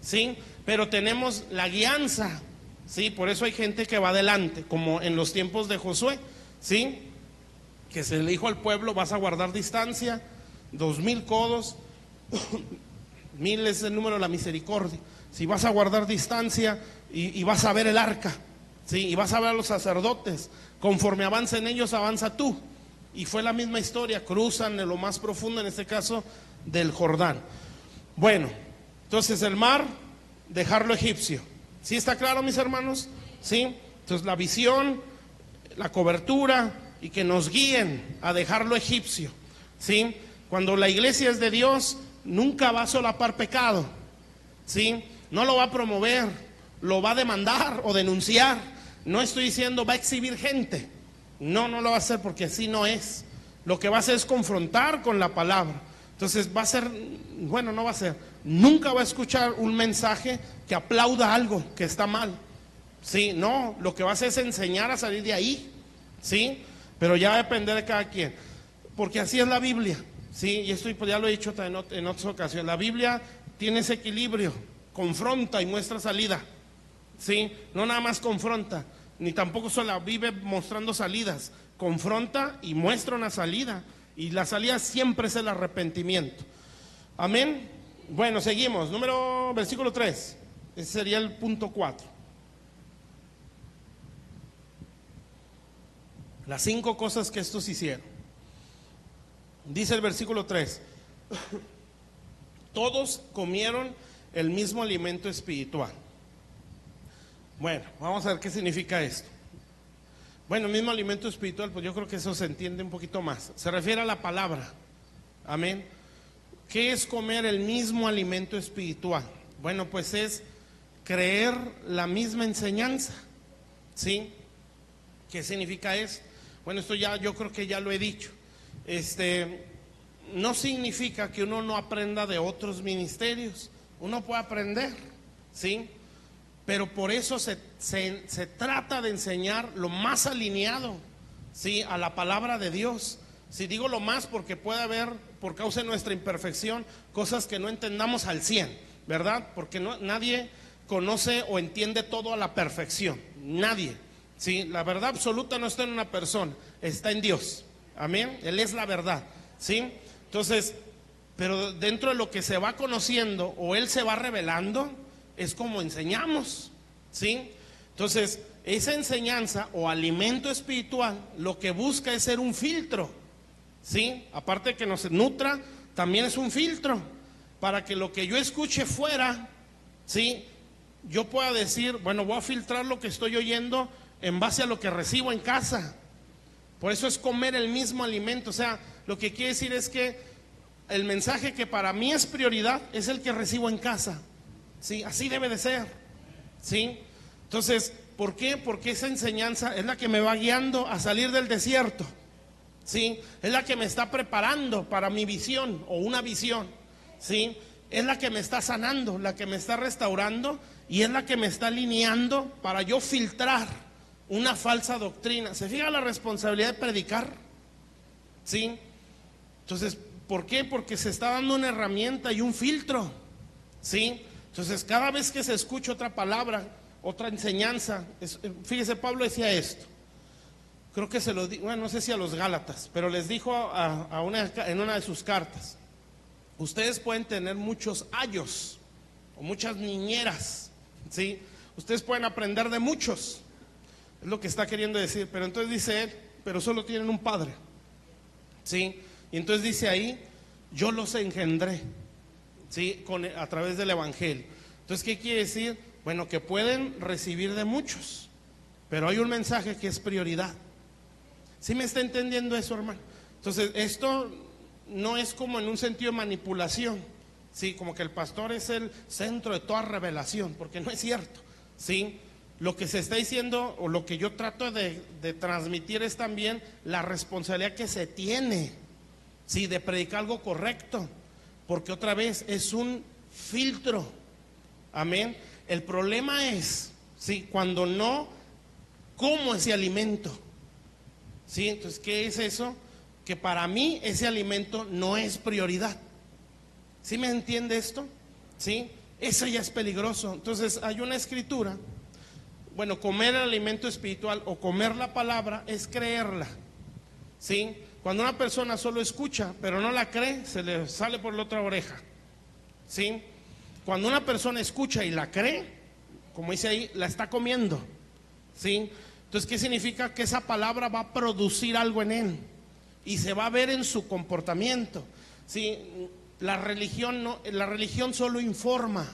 ¿sí? Pero tenemos la guianza, ¿sí? Por eso hay gente que va adelante, como en los tiempos de Josué, ¿sí? Que se le dijo al pueblo, vas a guardar distancia, 2000 codos, 1000 es el número de la misericordia. Si vas a guardar distancia y vas a ver el arca, ¿sí? Y vas a ver a los sacerdotes, conforme avancen ellos, avanza tú. Y fue la misma historia, cruzan en lo más profundo, en este caso, del Jordán. Bueno, entonces el mar, dejarlo egipcio. ¿Sí está claro, mis hermanos? ¿Sí? Entonces la visión, la cobertura y que nos guíen a dejarlo egipcio. ¿Sí? Cuando la iglesia es de Dios, nunca va a solapar pecado, ¿sí? No lo va a promover, lo va a demandar o denunciar. No estoy diciendo va a exhibir gente, no lo va a hacer, porque así no es. Lo que va a hacer es confrontar con la palabra. Entonces va a ser, bueno, no va a ser, nunca va a escuchar un mensaje que aplauda algo que está mal, ¿sí? No, lo que va a hacer es enseñar a salir de ahí, ¿sí? Pero ya va a depender de cada quien, porque así es la Biblia, ¿sí? Y esto ya lo he dicho en otras ocasiones. La Biblia tiene ese equilibrio, confronta y muestra salida, ¿sí? No nada más confronta, ni tampoco solo vive mostrando salidas, confronta y muestra una salida, y la salida siempre es el arrepentimiento. Amén. Bueno, seguimos, versículo 3, ese sería el punto 4. Las 5 cosas que estos hicieron. Dice el versículo 3, todos comieron el mismo alimento espiritual. Bueno, vamos a ver qué significa esto. Bueno, el mismo alimento espiritual, pues yo creo que eso se entiende un poquito más. Se refiere a la palabra. Amén. ¿Qué es comer el mismo alimento espiritual? Bueno, pues es creer la misma enseñanza, ¿sí? ¿Qué significa eso? Bueno, esto ya yo creo que ya lo he dicho. No significa que uno no aprenda de otros ministerios. Uno puede aprender, ¿sí? Pero por eso se trata de enseñar lo más alineado, ¿sí? A la palabra de Dios. Si digo lo más, porque puede haber por causa de nuestra imperfección, cosas que no entendamos al 100, ¿verdad? Porque nadie conoce o entiende todo a la perfección, nadie, ¿sí? La verdad absoluta no está en una persona, está en Dios, amén, Él es la verdad, ¿sí? Entonces, pero dentro de lo que se va conociendo o Él se va revelando, es como enseñamos, ¿sí? Entonces, esa enseñanza o alimento espiritual lo que busca es ser un filtro, ¿sí? Aparte de que nos nutra, también es un filtro para que lo que yo escuche fuera, ¿sí? Yo pueda decir, bueno, voy a filtrar lo que estoy oyendo en base a lo que recibo en casa. Por eso es comer el mismo alimento. O sea, lo que quiere decir es que el mensaje que para mí es prioridad es el que recibo en casa, ¿sí? Así debe de ser, ¿sí? Entonces, ¿por qué? Porque esa enseñanza es la que me va guiando a salir del desierto, ¿sí? Es la que me está preparando para mi visión o una visión, ¿sí? Es la que me está sanando, la que me está restaurando y es la que me está alineando para yo filtrar una falsa doctrina. ¿Se fija la responsabilidad de predicar? ¿Sí? Entonces, ¿por qué? Porque se está dando una herramienta y un filtro, ¿sí? Entonces, cada vez que se escucha otra palabra, otra enseñanza, fíjese, Pablo decía esto, creo que se lo dijo, bueno, no sé si a los Gálatas, pero les dijo en una de sus cartas, ustedes pueden tener muchos ayos o muchas niñeras, ¿sí? Ustedes pueden aprender de muchos, es lo que está queriendo decir, pero entonces dice él, pero solo tienen un padre, ¿sí? Y entonces dice ahí, yo los engendré, ¿sí? A través del evangelio. Entonces, ¿qué quiere decir? Bueno, que pueden recibir de muchos, pero hay un mensaje que es prioridad. ¿Sí me está entendiendo eso, hermano? Entonces, esto no es como en un sentido de manipulación, ¿sí? Como que el pastor es el centro de toda revelación, porque no es cierto, ¿sí? Lo que se está diciendo o lo que yo trato de transmitir es también la responsabilidad que se tiene, ¿sí? De predicar algo correcto, porque otra vez es un filtro, amén. El problema es, ¿sí? Cuando no como ese alimento, ¿sí? Entonces, ¿qué es eso? Que para mí ese alimento no es prioridad. ¿Sí me entiende esto? ¿Sí? Eso ya es peligroso. Entonces, hay una escritura, bueno, comer el alimento espiritual o comer la palabra es creerla, ¿sí? Cuando una persona solo escucha, pero no la cree, se le sale por la otra oreja, ¿sí? Cuando una persona escucha y la cree, como dice ahí, la está comiendo, ¿sí? Entonces, ¿qué significa? Que esa palabra va a producir algo en él y se va a ver en su comportamiento, ¿sí? La religión no, la religión solo informa.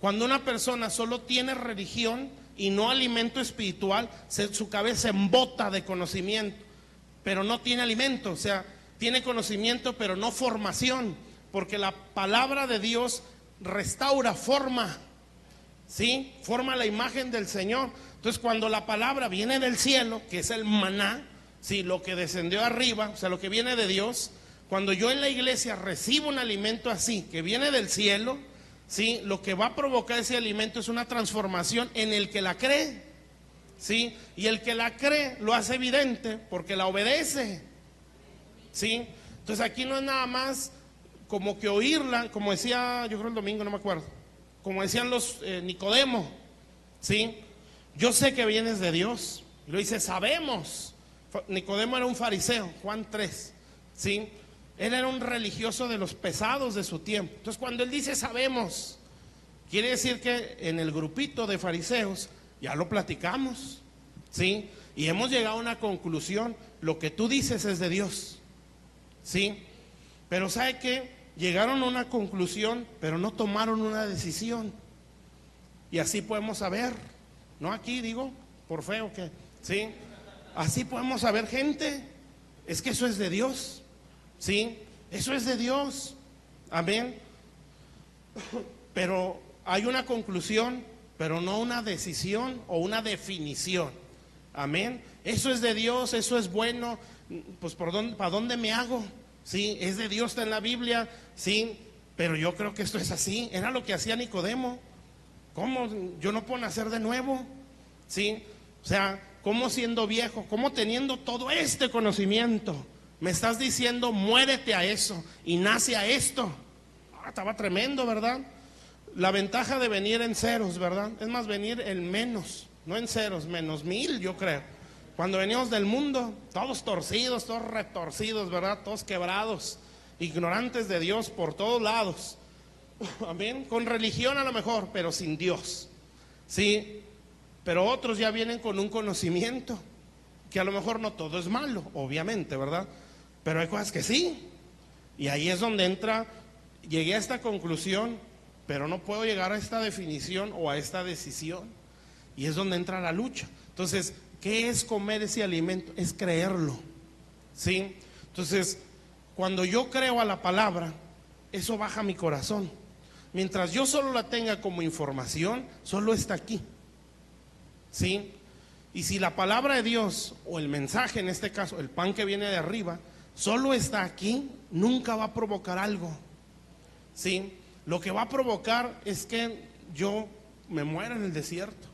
Cuando una persona solo tiene religión y no alimento espiritual, su cabeza embota de conocimiento, pero no tiene alimento. O sea, tiene conocimiento pero no formación, porque la palabra de Dios restaura, forma, ¿sí? Forma la imagen del Señor. Entonces, cuando la palabra viene del cielo, que es el maná, ¿sí? Lo que descendió arriba, o sea, lo que viene de Dios, cuando yo en la iglesia recibo un alimento así, que viene del cielo, ¿sí? Lo que va a provocar ese alimento es una transformación en el que la cree, ¿sí? Y el que la cree lo hace evidente porque la obedece, ¿sí? Entonces, aquí no es nada más como que oírla, como decía, yo creo el domingo, no me acuerdo, como decían los Nicodemo, ¿sí? Yo sé que vienes de Dios. Y lo dice, sabemos. Nicodemo era un fariseo, Juan 3, ¿sí? Él era un religioso de los pesados de su tiempo. Entonces, cuando él dice sabemos, quiere decir que en el grupito de fariseos ya lo platicamos, ¿sí? Y hemos llegado a una conclusión, lo que tú dices es de Dios, ¿sí? Pero ¿sabe qué? Llegaron a una conclusión, pero no tomaron una decisión. Y así podemos saber, no aquí digo, por fe o qué, ¿sí? Así podemos saber, gente, es que eso es de Dios, ¿sí? Eso es de Dios, amén. Pero hay una conclusión, pero no una decisión o una definición, amén. Eso es de Dios, eso es bueno, pues ¿para dónde me hago? Sí, es de Dios, está en la Biblia, sí, pero yo creo que esto es así. Era lo que hacía Nicodemo. ¿Cómo yo no puedo nacer de nuevo? Sí, o sea, ¿cómo siendo viejo? ¿Cómo teniendo todo este conocimiento? Me estás diciendo, muérete a eso y nace a esto. Estaba tremendo, ¿verdad? La ventaja de venir en ceros, ¿verdad? Es más, venir en menos, no en ceros, menos 1000, yo creo. Cuando venimos del mundo, todos torcidos, todos retorcidos, ¿verdad? Todos quebrados, ignorantes de Dios por todos lados. Amén. Con religión a lo mejor, pero sin Dios. Sí, pero otros ya vienen con un conocimiento, que a lo mejor no todo es malo, obviamente, ¿verdad? Pero hay cosas que sí. Y ahí es donde entra, llegué a esta conclusión, pero no puedo llegar a esta definición o a esta decisión. Y es donde entra la lucha. Entonces, ¿qué es comer ese alimento? Es creerlo, ¿sí? Entonces, cuando yo creo a la palabra, eso baja mi corazón. Mientras yo solo la tenga como información, solo está aquí, ¿sí? Y si la palabra de Dios, o el mensaje en este caso, el pan que viene de arriba, solo está aquí, nunca va a provocar algo, ¿sí? Lo que va a provocar es que yo me muera en el desierto,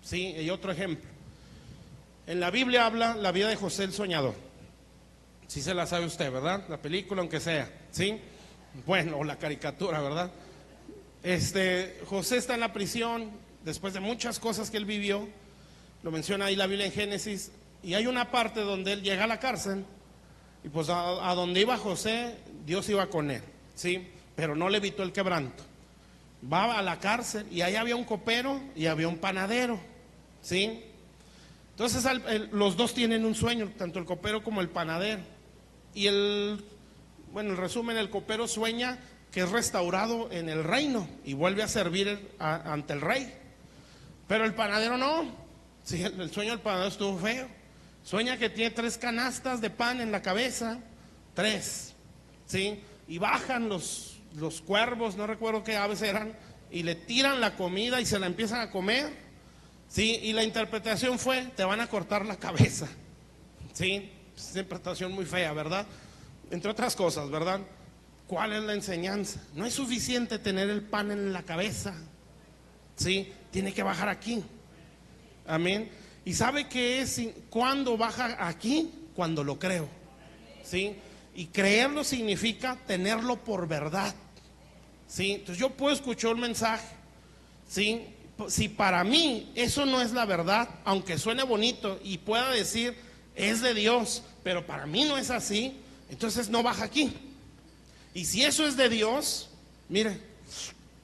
¿sí? Y otro ejemplo. En la Biblia habla la vida de José el soñador. Sí se la sabe usted, ¿verdad? La película, aunque sea, ¿sí? Bueno, o la caricatura, ¿verdad? José está en la prisión después de muchas cosas que él vivió. Lo menciona ahí la Biblia en Génesis. Y hay una parte donde él llega a la cárcel. Y pues a donde iba José, Dios iba con él, ¿sí? Pero no le evitó el quebranto. Va a la cárcel y ahí había un copero y había un panadero, ¿sí? Entonces los dos tienen un sueño, tanto el copero como el panadero. Y el resumen, el copero sueña que es restaurado en el reino y vuelve a servir ante el rey. Pero el panadero no. Sí, el sueño del panadero estuvo feo. Sueña que tiene 3 canastas de pan en la cabeza, 3, ¿sí? Y bajan los cuervos, no recuerdo qué aves eran, y le tiran la comida y se la empiezan a comer, ¿sí? Y la interpretación fue, te van a cortar la cabeza, ¿sí? Es una interpretación muy fea, ¿verdad? Entre otras cosas, ¿verdad? ¿Cuál es la enseñanza? No es suficiente tener el pan en la cabeza, ¿sí? Tiene que bajar aquí. Amén. ¿Y sabe qué es cuando baja aquí? Cuando lo creo, ¿sí? Y creerlo significa tenerlo por verdad, ¿sí? Entonces yo puedo escuchar un mensaje, ¿sí? Si para mí eso no es la verdad, aunque suene bonito y pueda decir es de Dios, pero para mí no es así, entonces no baja aquí. Y si eso es de Dios, mire,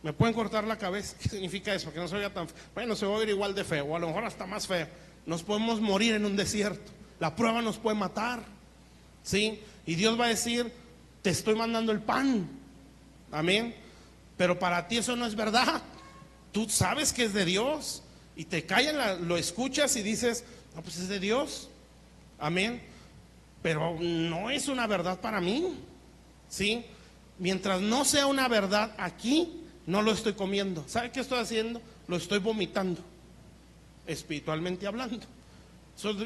me pueden cortar la cabeza. ¿Qué significa eso? Que no se oiga tan feo. Bueno, se va a oír igual de feo, o a lo mejor hasta más feo. Nos podemos morir en un desierto. La prueba nos puede matar, ¿sí? Y Dios va a decir, te estoy mandando el pan. Amén. Pero para ti eso no es verdad. Tú sabes que es de Dios. Y te callan, lo escuchas y dices, no, pues es de Dios. Amén. Pero no es una verdad para mí, ¿sí? Mientras no sea una verdad aquí, no lo estoy comiendo. ¿Sabe qué estoy haciendo? Lo estoy vomitando, espiritualmente hablando.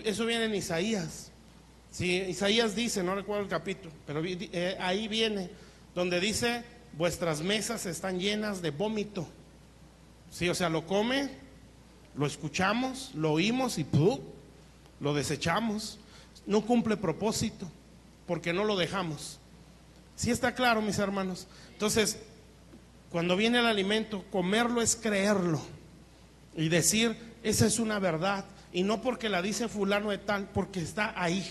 Eso viene en Isaías. Sí, Isaías dice, no recuerdo el capítulo, pero ahí viene, donde dice, vuestras mesas están llenas de vómito. Sí, o sea, lo come, lo escuchamos, lo oímos y ¡pum!, lo desechamos. No cumple propósito, porque no lo dejamos. ¿Sí está claro, mis hermanos? Entonces, cuando viene el alimento, comerlo es creerlo y decir, esa es una verdad, y no porque la dice fulano de tal, porque está ahí,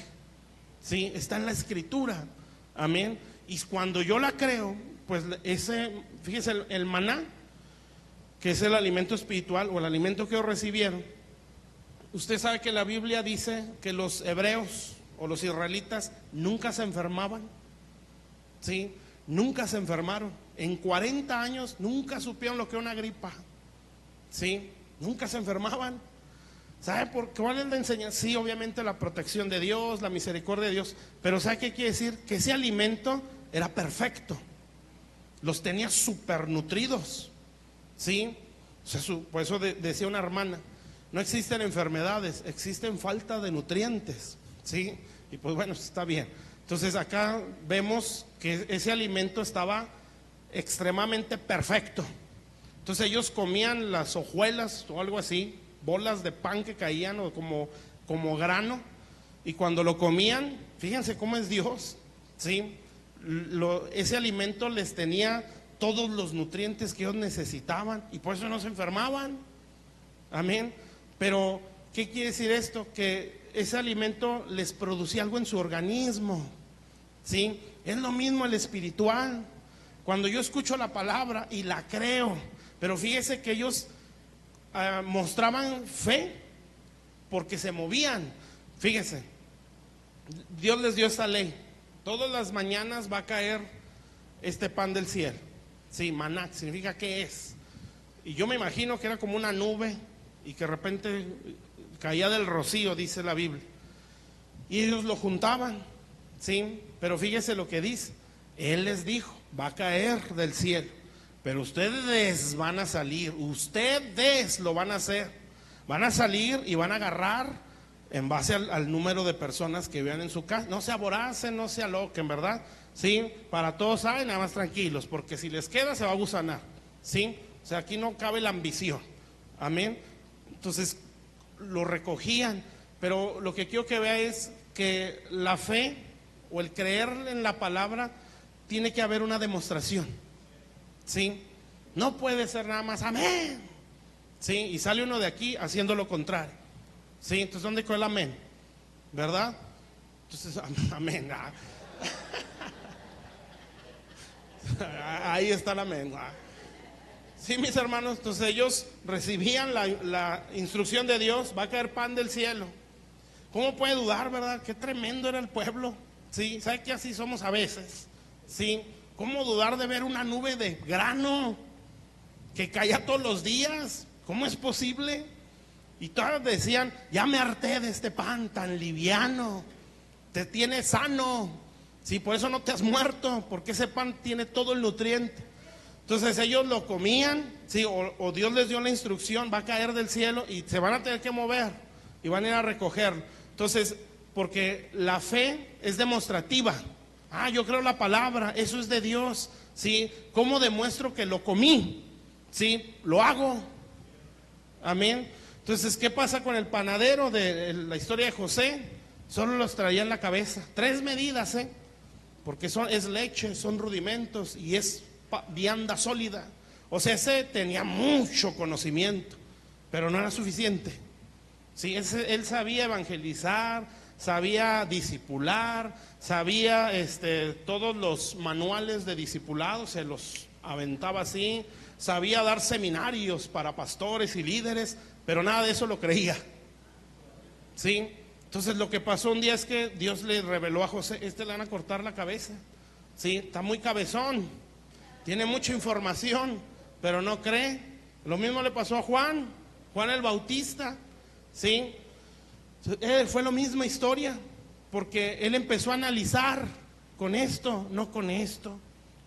¿sí? Está en la escritura, amén. Y cuando yo la creo, pues fíjese, el maná, que es el alimento espiritual o el alimento que ellos recibieron. Usted sabe que la Biblia dice que los hebreos o los israelitas nunca se enfermaban, ¿sí? Nunca se enfermaron. En 40 años nunca supieron lo que era una gripa, ¿sí? Nunca se enfermaban. ¿Sabe cuál es la enseñanza? Sí, obviamente la protección de Dios, la misericordia de Dios, pero ¿sabe qué quiere decir? Que ese alimento era perfecto, los tenía súper nutridos, ¿sí? O sea, por eso decía una hermana, no existen enfermedades, existen falta de nutrientes, ¿sí? Y pues bueno, está bien. Entonces acá vemos que ese alimento estaba extremadamente perfecto. Entonces ellos comían las hojuelas o algo así, bolas de pan que caían o como grano, y cuando lo comían Fíjense cómo es Dios, ¿sí? Ese alimento les tenía todos los nutrientes que ellos necesitaban y por eso no se enfermaban. Amén. Pero, ¿qué quiere decir esto? Que ese alimento les producía algo en su organismo, ¿sí? Es lo mismo el espiritual. Cuando yo escucho la palabra y la creo, pero fíjese que ellos mostraban fe porque se movían. Fíjese, Dios les dio esta ley: todas las mañanas va a caer este pan del cielo. Sí, maná, significa ¿qué es? Y yo me imagino que era como una nube y que de repente caía del rocío, dice la Biblia. Y ellos lo juntaban, ¿sí? Pero fíjese lo que dice: Él les dijo, va a caer del cielo, pero ustedes van a salir, ustedes lo van a hacer, van a salir y van a agarrar en base al número de personas que vean en su casa. No se aboracen, no se aloquen, ¿verdad? Sí, para todos hay, nada más tranquilos, porque si les queda se va a gusanar, ¿sí? O sea, aquí no cabe la ambición, amén. Entonces lo recogían, pero lo que quiero que vea es que la fe o el creer en la palabra tiene que haber una demostración, ¿sí? No puede ser nada más amén, ¿sí? Y sale uno de aquí haciendo lo contrario, ¿sí? Entonces, ¿dónde quedó el amén? ¿Verdad? Entonces, amén. Ahí está el amén. Sí, mis hermanos, entonces ellos recibían la instrucción de Dios: va a caer pan del cielo. ¿Cómo puede dudar, verdad? Qué tremendo era el pueblo, ¿sí? ¿Sabe que así somos a veces? ¿Sí? ¿Cómo dudar de ver una nube de grano que caía todos los días? ¿Cómo es posible? Y todos decían: ya me harté de este pan tan liviano, te tiene sano, sí, por eso no te has muerto, porque ese pan tiene todo el nutriente. Entonces ellos lo comían, sí, o Dios les dio la instrucción: va a caer del cielo y se van a tener que mover y van a ir a recogerlo. Entonces, porque la fe es demostrativa. Yo creo la palabra, eso es de Dios, ¿sí? ¿Cómo demuestro que lo comí? ¿Sí? Lo hago. Amén. Entonces, ¿qué pasa con el panadero de la historia de José? Solo los traía en la cabeza. 3 medidas, porque es leche, son rudimentos y es vianda sólida. O sea, ese tenía mucho conocimiento, pero no era suficiente. Sí, él sabía evangelizar, sabía discipular, sabía todos los manuales de discipulado, se los aventaba así, sabía dar seminarios para pastores y líderes, pero nada de eso lo creía. ¿Sí? Entonces lo que pasó un día es que Dios le reveló a José: le van a cortar la cabeza. ¿Sí? Está muy cabezón, tiene mucha información, pero no cree. Lo mismo le pasó a Juan el Bautista, ¿sí? Fue la misma historia, porque él empezó a analizar con esto, no con esto,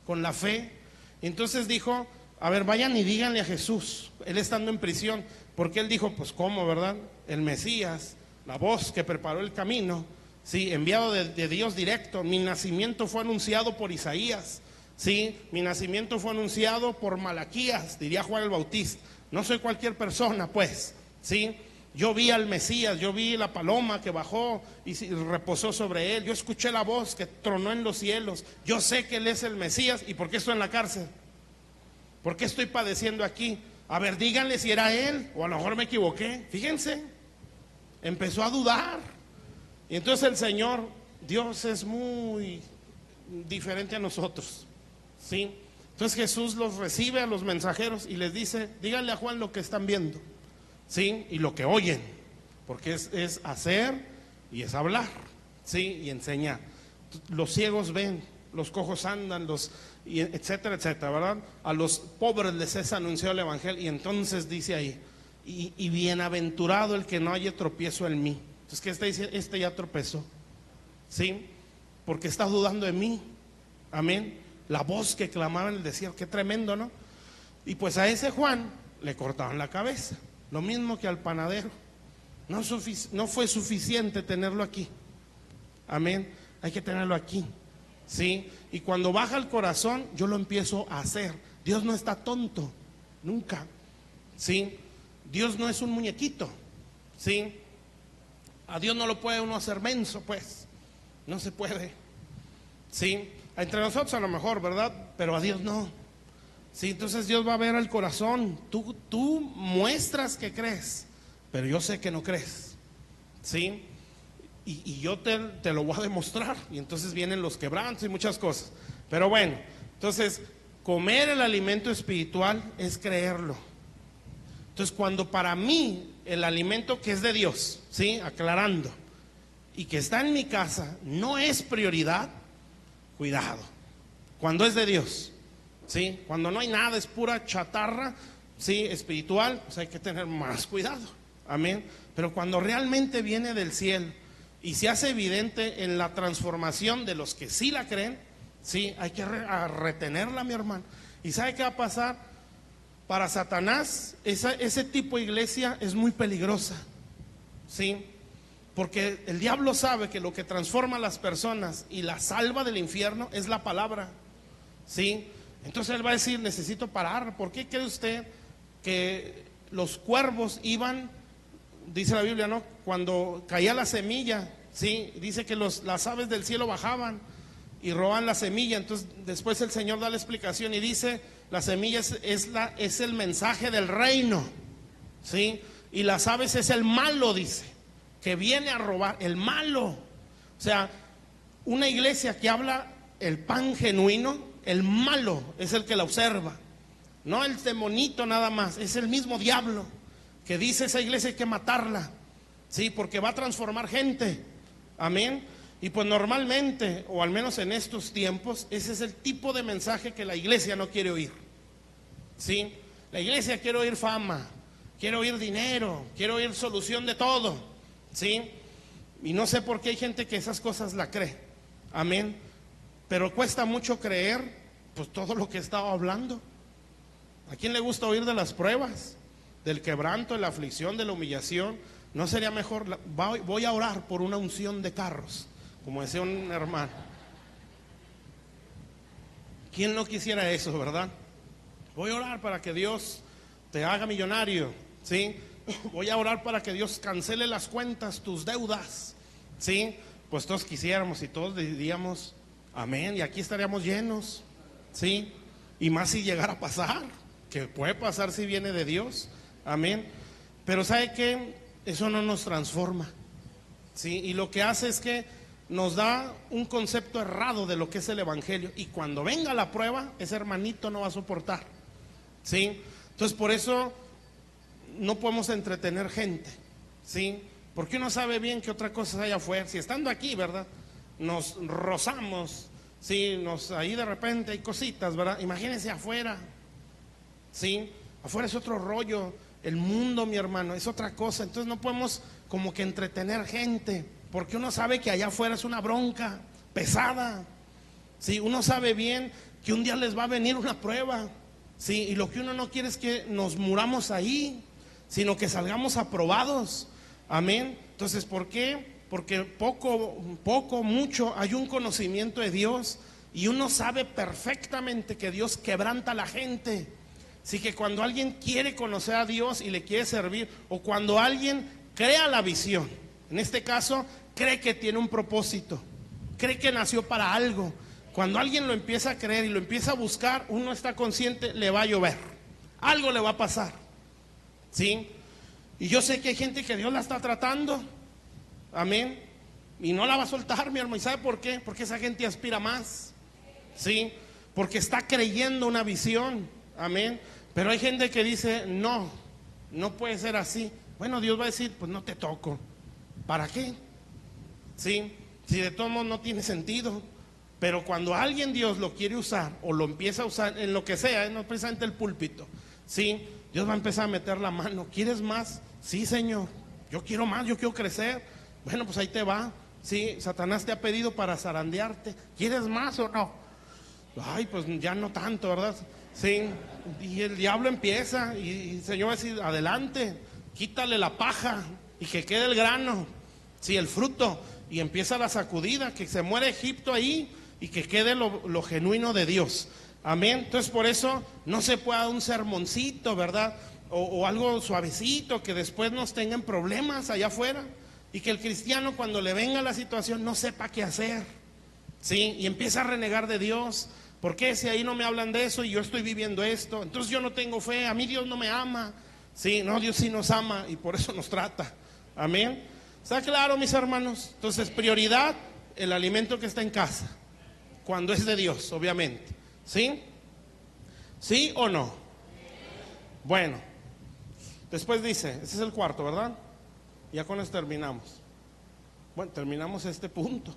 con la fe. Entonces dijo: a ver, vayan y díganle a Jesús, él estando en prisión, porque él dijo: pues cómo, ¿verdad? El Mesías, la voz que preparó el camino, sí, enviado de Dios directo. Mi nacimiento fue anunciado por Isaías, sí, mi nacimiento fue anunciado por Malaquías, diría Juan el Bautista. No soy cualquier persona, pues, sí. Yo vi al Mesías, yo vi la paloma que bajó y reposó sobre él. Yo escuché la voz que tronó en los cielos. Yo sé que él es el Mesías. ¿Y por qué estoy en la cárcel? ¿Por qué estoy padeciendo aquí? A ver, díganle si era él, o a lo mejor me equivoqué. Fíjense, empezó a dudar. Y entonces el Señor, Dios es muy diferente a nosotros, ¿sí? Entonces Jesús los recibe a los mensajeros y les dice: díganle a Juan lo que están viendo, ¿sí? Y lo que oyen, porque es hacer y es hablar, ¿sí? Y enseñar. Los ciegos ven, los cojos andan, etcétera, etcétera, ¿verdad? A los pobres les es anunciado el evangelio. Y entonces dice ahí: y bienaventurado el que no haya tropiezo en mí. Entonces, ¿qué está diciendo? Ya tropezó, ¿sí? Porque está dudando de mí. Amén. La voz que clamaba en el desierto, qué tremendo, ¿no? Y pues a ese Juan le cortaban la cabeza, lo mismo que al panadero. No fue suficiente tenerlo aquí. Amén. Hay que tenerlo aquí, ¿sí? Y cuando baja el corazón, yo lo empiezo a hacer. Dios no está tonto, nunca, ¿sí? Dios no es un muñequito, ¿sí? A Dios no lo puede uno hacer menso, pues. No se puede. Sí, entre nosotros a lo mejor, ¿verdad? Pero a Dios no. Sí, entonces Dios va a ver el corazón. Tú muestras que crees, pero yo sé que no crees. Sí, y yo te lo voy a demostrar. Y entonces vienen los quebrantos y muchas cosas. Pero bueno, entonces comer el alimento espiritual es creerlo. Entonces cuando para mí el alimento que es de Dios, sí, aclarando, y que está en mi casa no es prioridad, cuidado. Cuando es de Dios, sí, cuando no hay nada, es pura chatarra, sí, espiritual, pues hay que tener más cuidado. Amén. Pero cuando realmente viene del cielo y se hace evidente en la transformación de los que sí la creen, sí, hay que retenerla, mi hermano. ¿Y sabe qué va a pasar? Para Satanás, ese tipo de iglesia es muy peligrosa, ¿sí? Porque el diablo sabe que lo que transforma a las personas y la salva del infierno es la palabra, ¿sí? Entonces él va a decir, necesito parar. ¿Por qué cree usted que los cuervos iban, dice la Biblia, ¿no? Cuando caía la semilla, ¿sí? Dice que las aves del cielo bajaban y roban la semilla. Entonces después el Señor da la explicación y dice, la semilla es el mensaje del reino, ¿sí? Y las aves es el malo, dice, que viene a robar, el malo. O sea, una iglesia que habla el pan genuino, el malo es el que la observa, no el demonito nada más, es el mismo diablo que dice esa iglesia hay que matarla, ¿sí? Porque va a transformar gente, amén. Y pues normalmente, o al menos en estos tiempos, ese es el tipo de mensaje que la iglesia no quiere oír, ¿sí? La iglesia quiere oír fama, quiere oír dinero, quiere oír solución de todo, ¿sí? Y no sé por qué hay gente que esas cosas la cree, amén. Pero cuesta mucho creer, pues todo lo que estaba hablando. ¿A quién le gusta oír de las pruebas, del quebranto, de la aflicción, de la humillación? ¿No sería mejor? Voy a orar por una unción de carros, como decía un hermano. ¿Quién no quisiera eso, verdad? Voy a orar para que Dios te haga millonario, ¿sí? Voy a orar para que Dios cancele las cuentas, tus deudas, ¿sí? Pues todos quisiéramos y todos diríamos amén, y aquí estaríamos llenos, ¿sí? Y más si llegara a pasar, que puede pasar si viene de Dios, amén. Pero ¿sabe qué? Eso no nos transforma, ¿sí? Y lo que hace es que nos da un concepto errado de lo que es el evangelio. Y cuando venga la prueba, ese hermanito no va a soportar, ¿sí? Entonces por eso no podemos entretener gente, ¿sí? Porque uno sabe bien que otra cosa hay afuera. Si estando aquí, ¿verdad? Nos rozamos, ¿sí? Ahí de repente hay cositas, ¿verdad? Imagínense afuera, ¿sí? Afuera es otro rollo. El mundo, mi hermano, es otra cosa. Entonces no podemos como que entretener gente, porque uno sabe que allá afuera es una bronca pesada, ¿sí? Uno sabe bien que un día les va a venir una prueba, ¿sí? Y lo que uno no quiere es que nos muramos ahí, sino que salgamos aprobados, amén. Entonces, ¿por qué? Porque mucho hay un conocimiento de Dios y uno sabe perfectamente que Dios quebranta a la gente. Así que cuando alguien quiere conocer a Dios y le quiere servir, o cuando alguien crea la visión, en este caso, cree que tiene un propósito, cree que nació para algo, cuando alguien lo empieza a creer y lo empieza a buscar, uno está consciente, le va a llover, algo le va a pasar, ¿sí? Y yo sé que hay gente que Dios la está tratando, amén, y no la va a soltar, mi hermano. ¿Y sabe por qué? Porque esa gente aspira más, ¿sí? Porque está creyendo una visión, amén. Pero hay gente que dice, no puede ser así. Bueno, Dios va a decir, pues no te toco. ¿Para qué? ¿Sí? Si de todos modos no tiene sentido. Pero cuando alguien Dios lo quiere usar, o lo empieza a usar en lo que sea, no precisamente el púlpito, ¿sí? Dios va a empezar a meter la mano. ¿Quieres más? Sí, Señor, yo quiero más, yo quiero crecer. Bueno, pues ahí te va, ¿sí? Satanás te ha pedido para zarandearte. ¿Quieres más o no? Ay, pues ya no tanto, ¿verdad? Sí, y el diablo empieza y el Señor va a decir, adelante, quítale la paja y que quede el grano, sí, el fruto, y empieza la sacudida, que se muera Egipto ahí y que quede lo genuino de Dios, amén. Entonces por eso no se puede dar un sermoncito, ¿verdad? O algo suavecito que después nos tengan problemas allá afuera, Y que el cristiano, cuando le venga la situación, no sepa qué hacer, ¿sí? Y empieza a renegar de Dios. ¿Por qué? Si ahí no me hablan de eso y yo estoy viviendo esto, entonces yo no tengo fe, a mí Dios no me ama. Sí, no, Dios sí nos ama y por eso nos trata. Amén. ¿Está claro, mis hermanos? Entonces, prioridad, el alimento que está en casa, cuando es de Dios, obviamente. ¿Sí? ¿Sí o no? Bueno, después dice, ese es el cuarto, ¿verdad? Ya con eso terminamos. Bueno, terminamos este punto.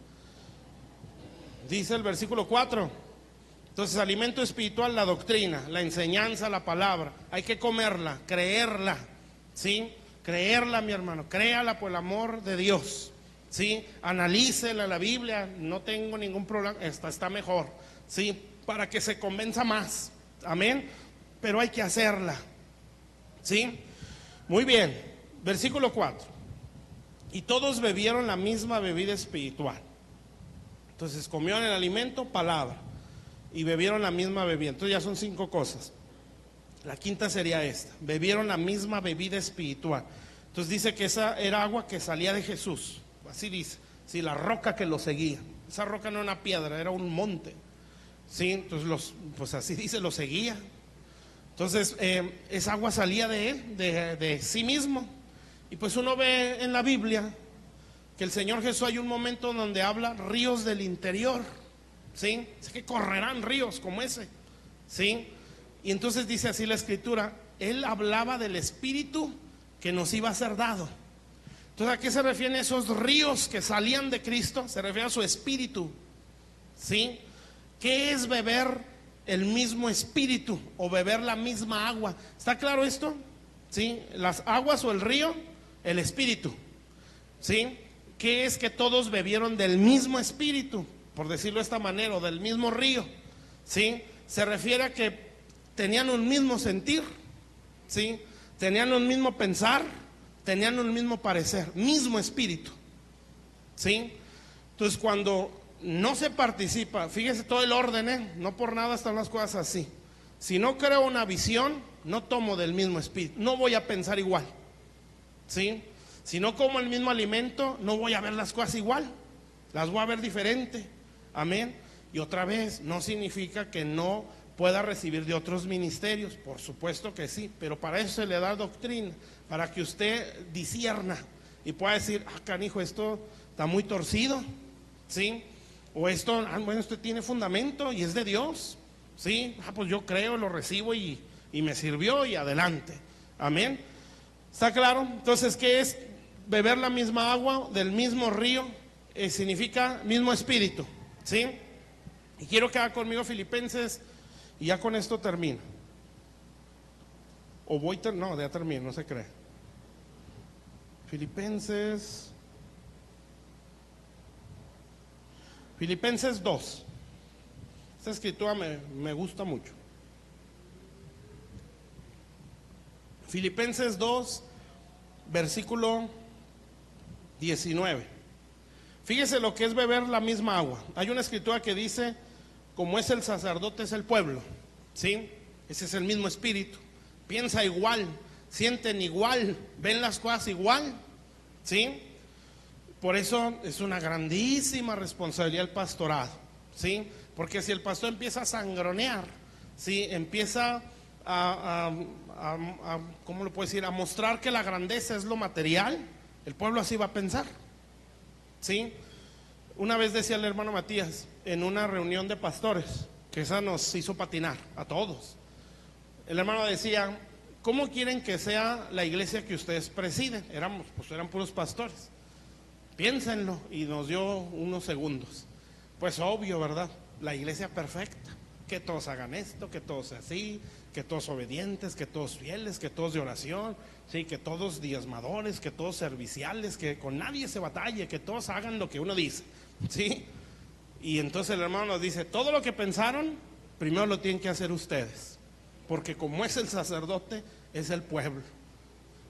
Dice el versículo 4. Entonces, alimento espiritual, la doctrina, la enseñanza, la palabra. Hay que comerla, creerla, ¿sí? Creerla, mi hermano, créala por el amor de Dios, ¿sí? Analícela la Biblia, no tengo ningún problema, esta está mejor, ¿sí? Para que se convenza más, amén. Pero hay que hacerla, ¿sí? Muy bien, versículo 4. Y todos bebieron la misma bebida espiritual. Entonces, comieron el alimento, palabra. Y bebieron la misma bebida. Entonces ya son 5 cosas. La quinta sería esta: bebieron la misma bebida espiritual. Entonces dice que esa era agua que salía de Jesús. Así dice. Sí, la roca que lo seguía. Esa roca no era una piedra, era un monte. Sí, entonces pues así dice, lo seguía. Entonces esa agua salía de él, de sí mismo. Y pues uno ve en la Biblia que el Señor Jesús, hay un momento donde habla ríos del interior. ¿Sí? Es que correrán ríos como ese, ¿sí? Y entonces dice así la escritura, él hablaba del espíritu que nos iba a ser dado. Entonces, ¿a qué se refieren esos ríos que salían de Cristo? Se refiere a su espíritu, ¿sí? ¿Qué es beber el mismo espíritu o beber la misma agua? ¿Está claro esto? ¿Sí? Las aguas o el río, el espíritu, ¿sí? ¿Qué es que todos bebieron del mismo espíritu? Por decirlo de esta manera, o del mismo río, ¿sí? Se refiere a que tenían un mismo sentir, ¿sí? Tenían un mismo pensar, tenían un mismo parecer, mismo espíritu, ¿sí? Entonces, cuando no se participa, fíjese todo el orden, no por nada están las cosas así. Si no creo una visión, no tomo del mismo espíritu, no voy a pensar igual, ¿sí? Si no como el mismo alimento, no voy a ver las cosas igual, las voy a ver diferente. Amén. Y otra vez, no significa que no pueda recibir de otros ministerios, por supuesto que sí, pero para eso se le da doctrina, para que usted discierna y pueda decir, canijo, esto está muy torcido, ¿sí? O esto, bueno, esto tiene fundamento y es de Dios, ¿sí? Pues yo creo, lo recibo y me sirvió y adelante, amén. ¿Está claro? Entonces, ¿qué es beber la misma agua del mismo río? Significa mismo espíritu, ¿sí? Y quiero que haga conmigo Filipenses y ya con esto termino. O voy, no, ya termino, no se cree. Filipenses 2. Esta escritura me gusta mucho. Filipenses 2, versículo 19. Fíjese lo que es beber la misma agua. Hay una escritura que dice, como es el sacerdote es el pueblo, ¿sí? Ese es el mismo espíritu. Piensa igual, sienten igual, ven las cosas igual, ¿sí? Por eso es una grandísima responsabilidad el pastorado, ¿sí? Porque si el pastor empieza a sangronear, ¿sí? Empieza ¿cómo lo puedo decir? A mostrar que la grandeza es lo material, el pueblo así va a pensar, ¿sí? Una vez decía el hermano Matías en una reunión de pastores, que esa nos hizo patinar a todos. El hermano decía, ¿cómo quieren que sea la iglesia que ustedes presiden? Eran puros pastores. Piénsenlo, y nos dio unos segundos. Pues obvio, ¿verdad? La iglesia perfecta, que todos hagan esto, que todos así, que todos obedientes, que todos fieles, que todos de oración, sí, que todos diezmadores, que todos serviciales, que con nadie se batalle, que todos hagan lo que uno dice, ¿sí? Y entonces el hermano nos dice, todo lo que pensaron, primero lo tienen que hacer ustedes, porque como es el sacerdote, es el pueblo.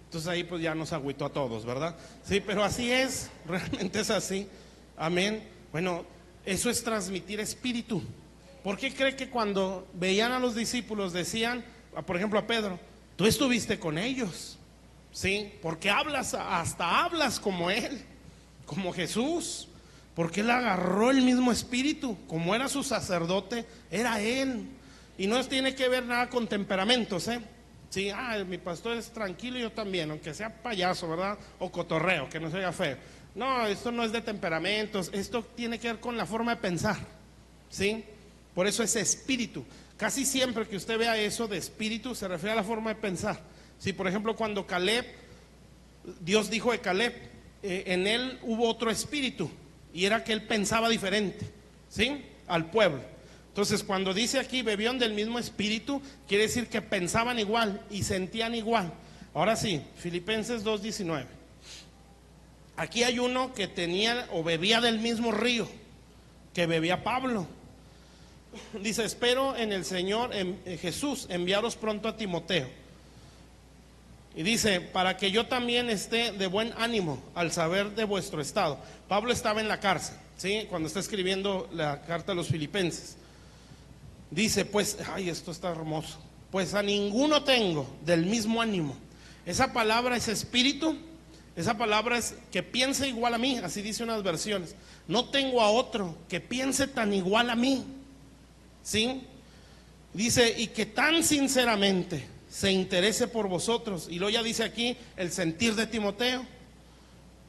Entonces ahí pues ya nos agüitó a todos, ¿verdad? Sí, pero así es, realmente es así, amén. Bueno, eso es transmitir espíritu. ¿Por qué cree que cuando veían a los discípulos decían, por ejemplo a Pedro, tú estuviste con ellos? ¿Sí? Porque hasta hablas como él, como Jesús, porque él agarró el mismo espíritu, como era su sacerdote, era él. Y no tiene que ver nada con temperamentos, Sí, mi pastor es tranquilo y yo también, aunque sea payaso, ¿verdad? O cotorreo, que no se oiga feo. No, esto no es de temperamentos, esto tiene que ver con la forma de pensar, ¿sí? Por eso es espíritu. Casi siempre que usted vea eso de espíritu se refiere a la forma de pensar. Sí, por ejemplo, cuando Caleb, Dios dijo de Caleb, en él hubo otro espíritu, y era que él pensaba diferente, ¿sí? Al pueblo. Entonces, cuando dice aquí bebieron del mismo espíritu, quiere decir que pensaban igual y sentían igual. Ahora sí, Filipenses 2:19. Aquí hay uno que tenía o bebía del mismo río que bebía Pablo. Dice, espero en el Señor, en Jesús, enviaros pronto a Timoteo. Y dice, para que yo también esté de buen ánimo al saber de vuestro estado. Pablo estaba en la cárcel, ¿sí? Cuando está escribiendo la carta a los filipenses. Dice, pues, esto está hermoso. Pues a ninguno tengo del mismo ánimo. Esa palabra es espíritu, esa palabra es que piense igual a mí, así dice unas versiones. No tengo a otro que piense tan igual a mí, ¿sí? Dice, y que tan sinceramente se interese por vosotros. Y luego ya dice aquí el sentir de Timoteo,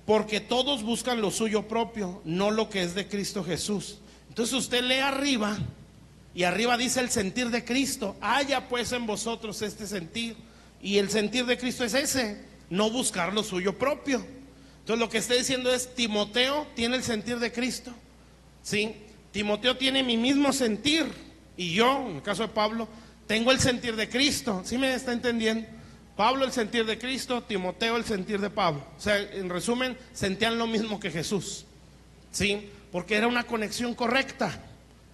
porque todos buscan lo suyo propio, no lo que es de Cristo Jesús. Entonces usted lee arriba, y arriba dice el sentir de Cristo. Haya pues en vosotros este sentir. Y el sentir de Cristo es ese, no buscar lo suyo propio. Entonces lo que está diciendo es, Timoteo tiene el sentir de Cristo, ¿sí? Timoteo tiene mi mismo sentir. Y yo, en el caso de Pablo, tengo el sentir de Cristo. ¿Sí me está entendiendo? Pablo el sentir de Cristo, Timoteo el sentir de Pablo. O sea, en resumen, sentían lo mismo que Jesús, ¿sí? Porque era una conexión correcta.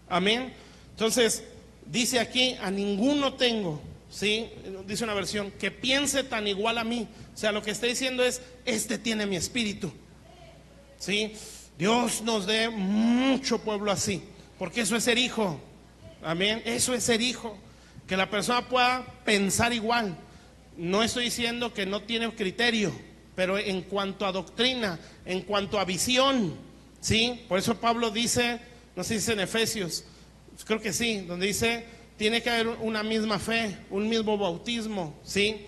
Amén. Entonces, dice aquí, a ninguno tengo, ¿sí? Dice una versión, que piense tan igual a mí. O sea, lo que está diciendo es, este tiene mi espíritu, ¿sí? Dios nos dé mucho pueblo así, porque eso es ser hijo. Amén. Eso es ser hijo, que la persona pueda pensar igual. No estoy diciendo que no tiene criterio, pero en cuanto a doctrina, en cuanto a visión, ¿sí? Por eso Pablo dice, no sé si dice en Efesios, creo que sí, donde dice, tiene que haber una misma fe, un mismo bautismo, ¿sí?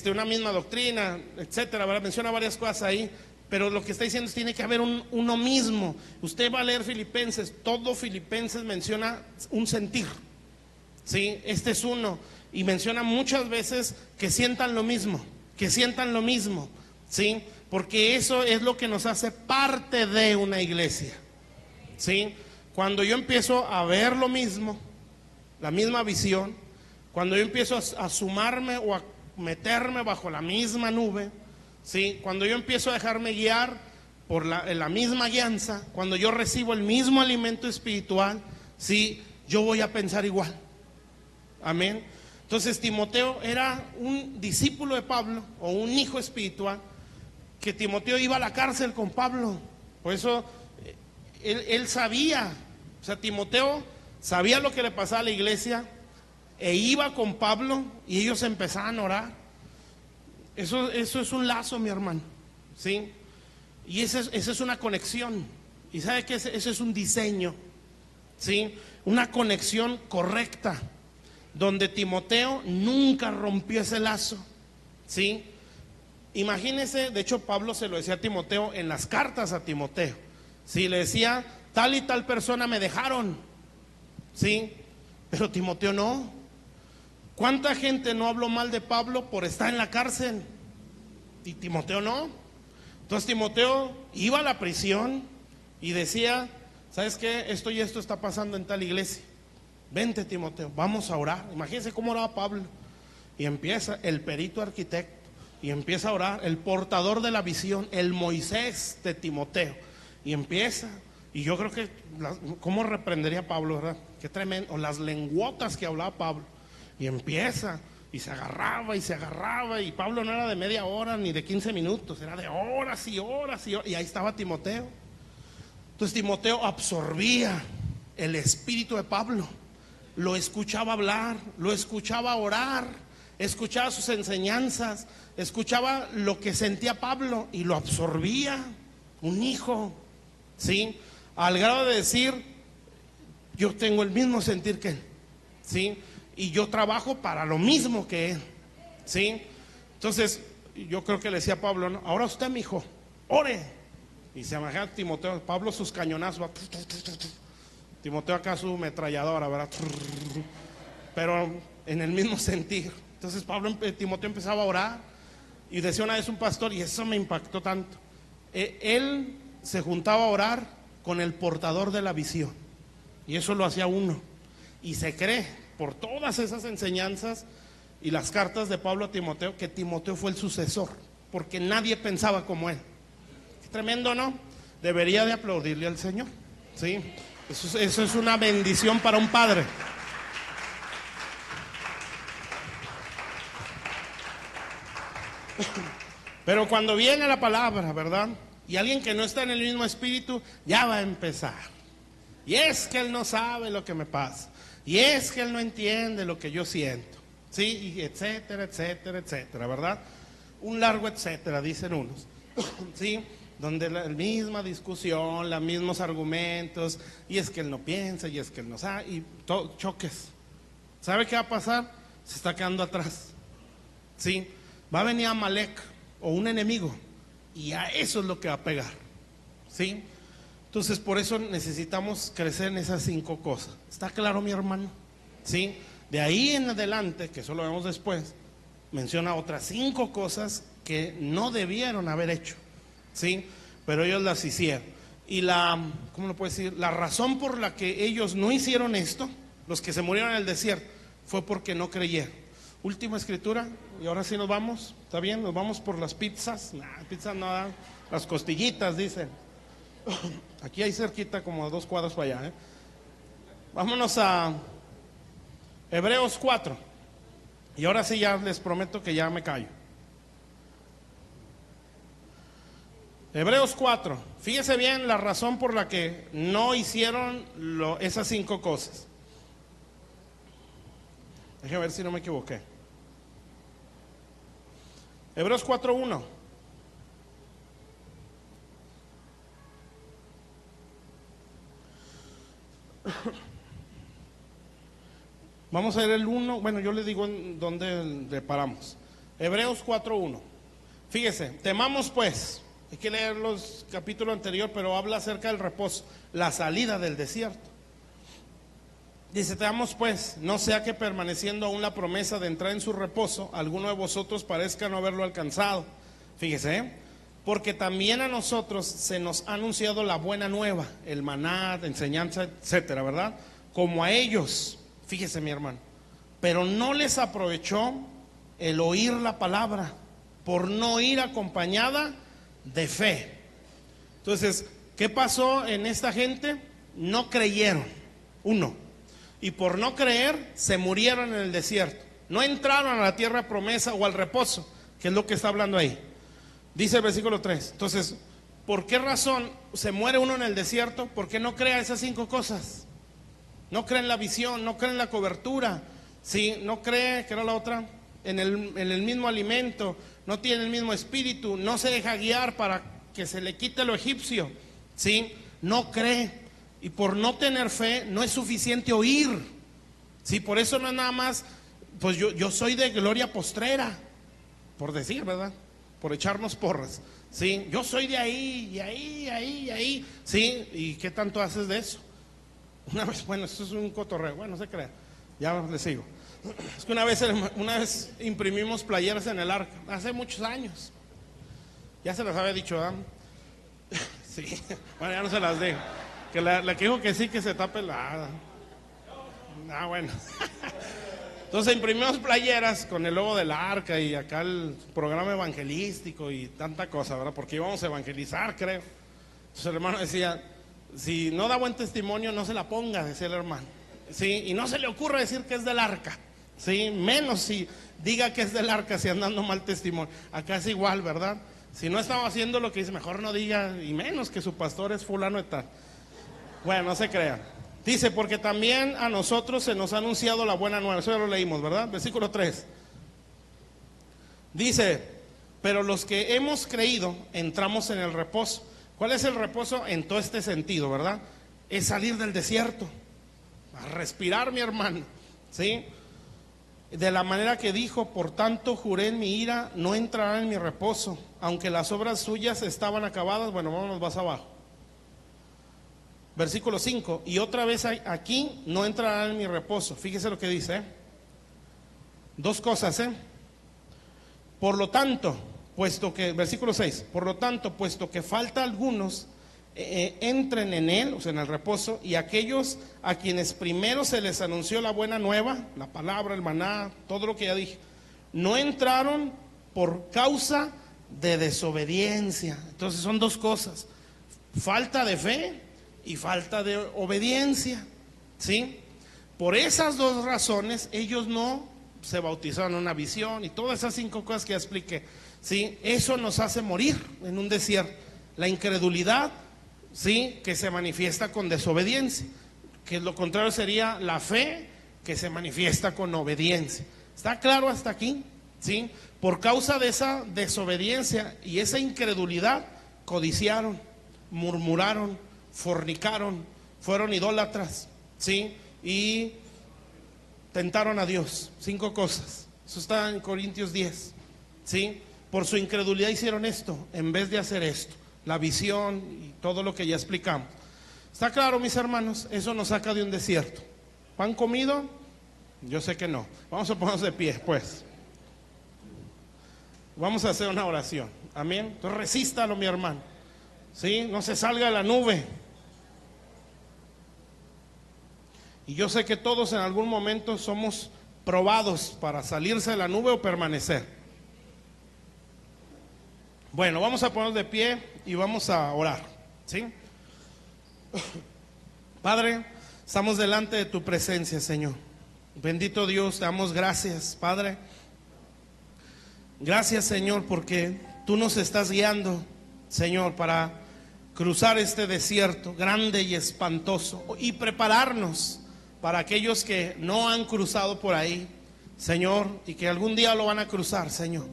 Una misma doctrina, etcétera, ¿verdad? Menciona varias cosas ahí, pero lo que está diciendo es tiene que haber uno mismo. Usted va a leer Filipenses, todo Filipenses menciona un sentir, ¿sí? Este es uno, y menciona muchas veces que sientan lo mismo, ¿sí? Porque eso es lo que nos hace parte de una iglesia, ¿sí? Cuando yo empiezo a ver lo mismo, la misma visión, cuando yo empiezo a sumarme o a meterme bajo la misma nube, ¿sí? Cuando yo empiezo a dejarme guiar por la misma guianza, cuando yo recibo el mismo alimento espiritual, ¿sí? Yo voy a pensar igual. Amén. Entonces Timoteo era un discípulo de Pablo o un hijo espiritual, que Timoteo iba a la cárcel con Pablo. Por eso él sabía, o sea, Timoteo sabía lo que le pasaba a la iglesia e iba con Pablo y ellos empezaban a orar. Eso es un lazo, mi hermano, ¿sí? Y esa es una conexión. Y sabe que ese es un diseño, ¿sí? Una conexión correcta, donde Timoteo nunca rompió ese lazo, ¿sí? Imagínese, de hecho Pablo se lo decía a Timoteo en las cartas a Timoteo, ¿sí? Le decía, tal y tal persona me dejaron, ¿sí? Pero Timoteo no. ¿Cuánta gente no habló mal de Pablo por estar en la cárcel? Y Timoteo no. Entonces Timoteo iba a la prisión y decía, ¿sabes qué? Esto y esto está pasando en tal iglesia. Vente, Timoteo, vamos a orar. Imagínense cómo oraba Pablo. Y empieza el perito arquitecto, y empieza a orar, el portador de la visión, el Moisés de Timoteo. Y empieza, y yo creo que, ¿cómo reprendería a Pablo, verdad? Qué tremendo, o las lenguotas que hablaba Pablo. Y empieza, y se agarraba, y Pablo no era de media hora ni de 15 minutos, era de horas y horas y horas, y ahí estaba Timoteo. Entonces Timoteo absorbía el espíritu de Pablo, lo escuchaba hablar, lo escuchaba orar, escuchaba sus enseñanzas, escuchaba lo que sentía Pablo y lo absorbía. un hijo, ¿sí? Al grado de decir, yo tengo el mismo sentir que él, ¿sí? Y yo trabajo para lo mismo que él, ¿sí? Entonces, yo creo que le decía a Pablo, ¿no? Ahora usted, mi hijo, ore. Y se imagina Timoteo, Pablo sus cañonazos, Timoteo acá su metralladora, ¿verdad? Pero en el mismo sentir. Entonces Timoteo empezaba a orar y decía una vez un pastor, y eso me impactó tanto, él se juntaba a orar con el portador de la visión, y eso lo hacía uno, y se cree por todas esas enseñanzas y las cartas de Pablo a Timoteo que Timoteo fue el sucesor, porque nadie pensaba como él. Qué tremendo, ¿no? Debería de aplaudirle al Señor, ¿sí? Eso es una bendición para un padre. Pero cuando viene la palabra, ¿verdad? Y alguien que no está en el mismo espíritu, ya va a empezar. Y es que él no sabe lo que me pasa. Y es que él no entiende lo que yo siento. Sí, y etcétera, etcétera, etcétera, ¿verdad? Un largo etcétera, dicen unos. Sí, donde la misma discusión, los mismos argumentos, y es que él no piensa, y es que él no sabe, y todo, choques. ¿Sabe qué va a pasar? Se está quedando atrás. Sí, va a venir Amalek o un enemigo, y a eso es lo que va a pegar. ¿Sí? Entonces, por eso necesitamos crecer en esas 5 cosas. ¿Está claro, mi hermano? ¿Sí? De ahí en adelante, que eso lo vemos después, menciona otras 5 cosas que no debieron haber hecho, ¿sí? Pero ellos las hicieron. Y ¿cómo lo puedo decir? La razón por la que ellos no hicieron esto, los que se murieron en el desierto, fue porque no creyeron. Última escritura, y ahora sí nos vamos, ¿está bien? Nos vamos por las pizzas. Pizzas no, las costillitas, dicen. Aquí hay cerquita, como a 2 cuadras para allá, ¿eh? Vámonos a Hebreos 4. Y ahora sí ya les prometo que ya me callo. Hebreos 4. Fíjese bien la razón por la que no hicieron esas 5 cosas. Déjame ver si no me equivoqué. Hebreos 4:1. Vamos a ver el 1. Bueno, yo les digo en dónde le paramos. Hebreos 4:1. Fíjese, temamos pues. Hay que leer los capítulos anteriores, pero habla acerca del reposo, la salida del desierto. Dice, temamos pues, no sea que permaneciendo aún la promesa de entrar en su reposo, alguno de vosotros parezca no haberlo alcanzado. Fíjese, ¿eh? Porque también a nosotros se nos ha anunciado la buena nueva, el maná, enseñanza, etcétera, ¿verdad? Como a ellos, fíjese mi hermano, pero no les aprovechó el oír la palabra, por no ir acompañada de fe. Entonces, ¿qué pasó en esta gente? No creyeron, uno. Y por no creer, se murieron en el desierto. No entraron a la tierra promesa o al reposo, que es lo que está hablando ahí. Dice el versículo 3. Entonces, ¿por qué razón se muere uno en el desierto? Porque no crea esas 5 cosas. No cree en la visión, no cree en la cobertura, ¿sí? No cree, que era la otra, en el mismo alimento, no tiene el mismo espíritu, no se deja guiar para que se le quite lo egipcio, ¿sí? No cree. Y por no tener fe no es suficiente oír, ¿sí? Por eso no es nada más, pues yo soy de gloria postrera, por decir, ¿verdad? Por echarnos porras, ¿sí? Yo soy de ahí, y ahí, ¿sí? ¿Y qué tanto haces de eso? Una vez, bueno, esto es un cotorreo, bueno, no se crea, ya le sigo. Es que una vez imprimimos playeras en el arca, hace muchos años. Ya se las había dicho, ¿verdad? Sí, bueno, ya no se las dejo. Que la que dijo que sí, que se tape la... bueno. Entonces imprimimos playeras con el logo del arca y acá el programa evangelístico y tanta cosa, ¿verdad? Porque íbamos a evangelizar, creo. Entonces el hermano decía, si no da buen testimonio, no se la ponga, decía el hermano. Sí, y no se le ocurra decir que es del arca. Sí, menos si diga que es del arca, si anda dando mal testimonio. Acá es igual, ¿verdad? Si no estaba haciendo lo que dice, mejor no diga, y menos que su pastor es fulano de tal. Bueno, no se crean. Dice, porque también a nosotros se nos ha anunciado la buena nueva. Eso ya lo leímos, ¿verdad? Versículo 3. Dice, pero los que hemos creído entramos en el reposo. ¿Cuál es el reposo en todo este sentido, verdad? Es salir del desierto, a respirar, mi hermano, ¿sí? De la manera que dijo, por tanto juré en mi ira, no entrarán en mi reposo, aunque las obras suyas estaban acabadas. Bueno, vámonos más abajo. Versículo 5, y otra vez aquí, no entrarán en mi reposo. Fíjese lo que dice, ¿eh? Dos cosas, Por lo tanto, puesto que, versículo 6, por lo tanto, puesto que falta algunos, entren en él, o sea, en el reposo, y aquellos a quienes primero se les anunció la buena nueva, la palabra, el maná, todo lo que ya dije, no entraron por causa de desobediencia. Entonces son dos cosas, falta de fe y falta de obediencia, ¿sí? Por esas dos razones ellos no se bautizaron en una visión y todas esas 5 cosas que ya expliqué, ¿sí? Eso nos hace morir en un desierto, la incredulidad, ¿sí? Que se manifiesta con desobediencia, que lo contrario sería la fe que se manifiesta con obediencia. ¿Está claro hasta aquí? ¿Sí? Por causa de esa desobediencia y esa incredulidad, codiciaron, murmuraron, fornicaron, fueron idólatras, ¿sí? Y tentaron a Dios. 5 cosas. Eso está en Corintios 10, ¿sí? Por su incredulidad hicieron esto en vez de hacer esto, la visión y todo lo que ya explicamos. ¿Está claro, mis hermanos? Eso nos saca de un desierto. ¿Pan comido? Yo sé que no. Vamos a ponernos de pie, pues. Vamos a hacer una oración. Amén. Entonces resístalo, mi hermano. ¿Sí? No se salga de la nube. Y yo sé que todos en algún momento somos probados para salirse de la nube o permanecer. Bueno, vamos a ponernos de pie y vamos a orar, ¿sí? Padre, estamos delante de tu presencia, Señor. Bendito Dios, te damos gracias, Padre. Gracias, Señor, porque tú nos estás guiando, Señor, para cruzar este desierto grande y espantoso y prepararnos para aquellos que no han cruzado por ahí, Señor, y que algún día lo van a cruzar, Señor.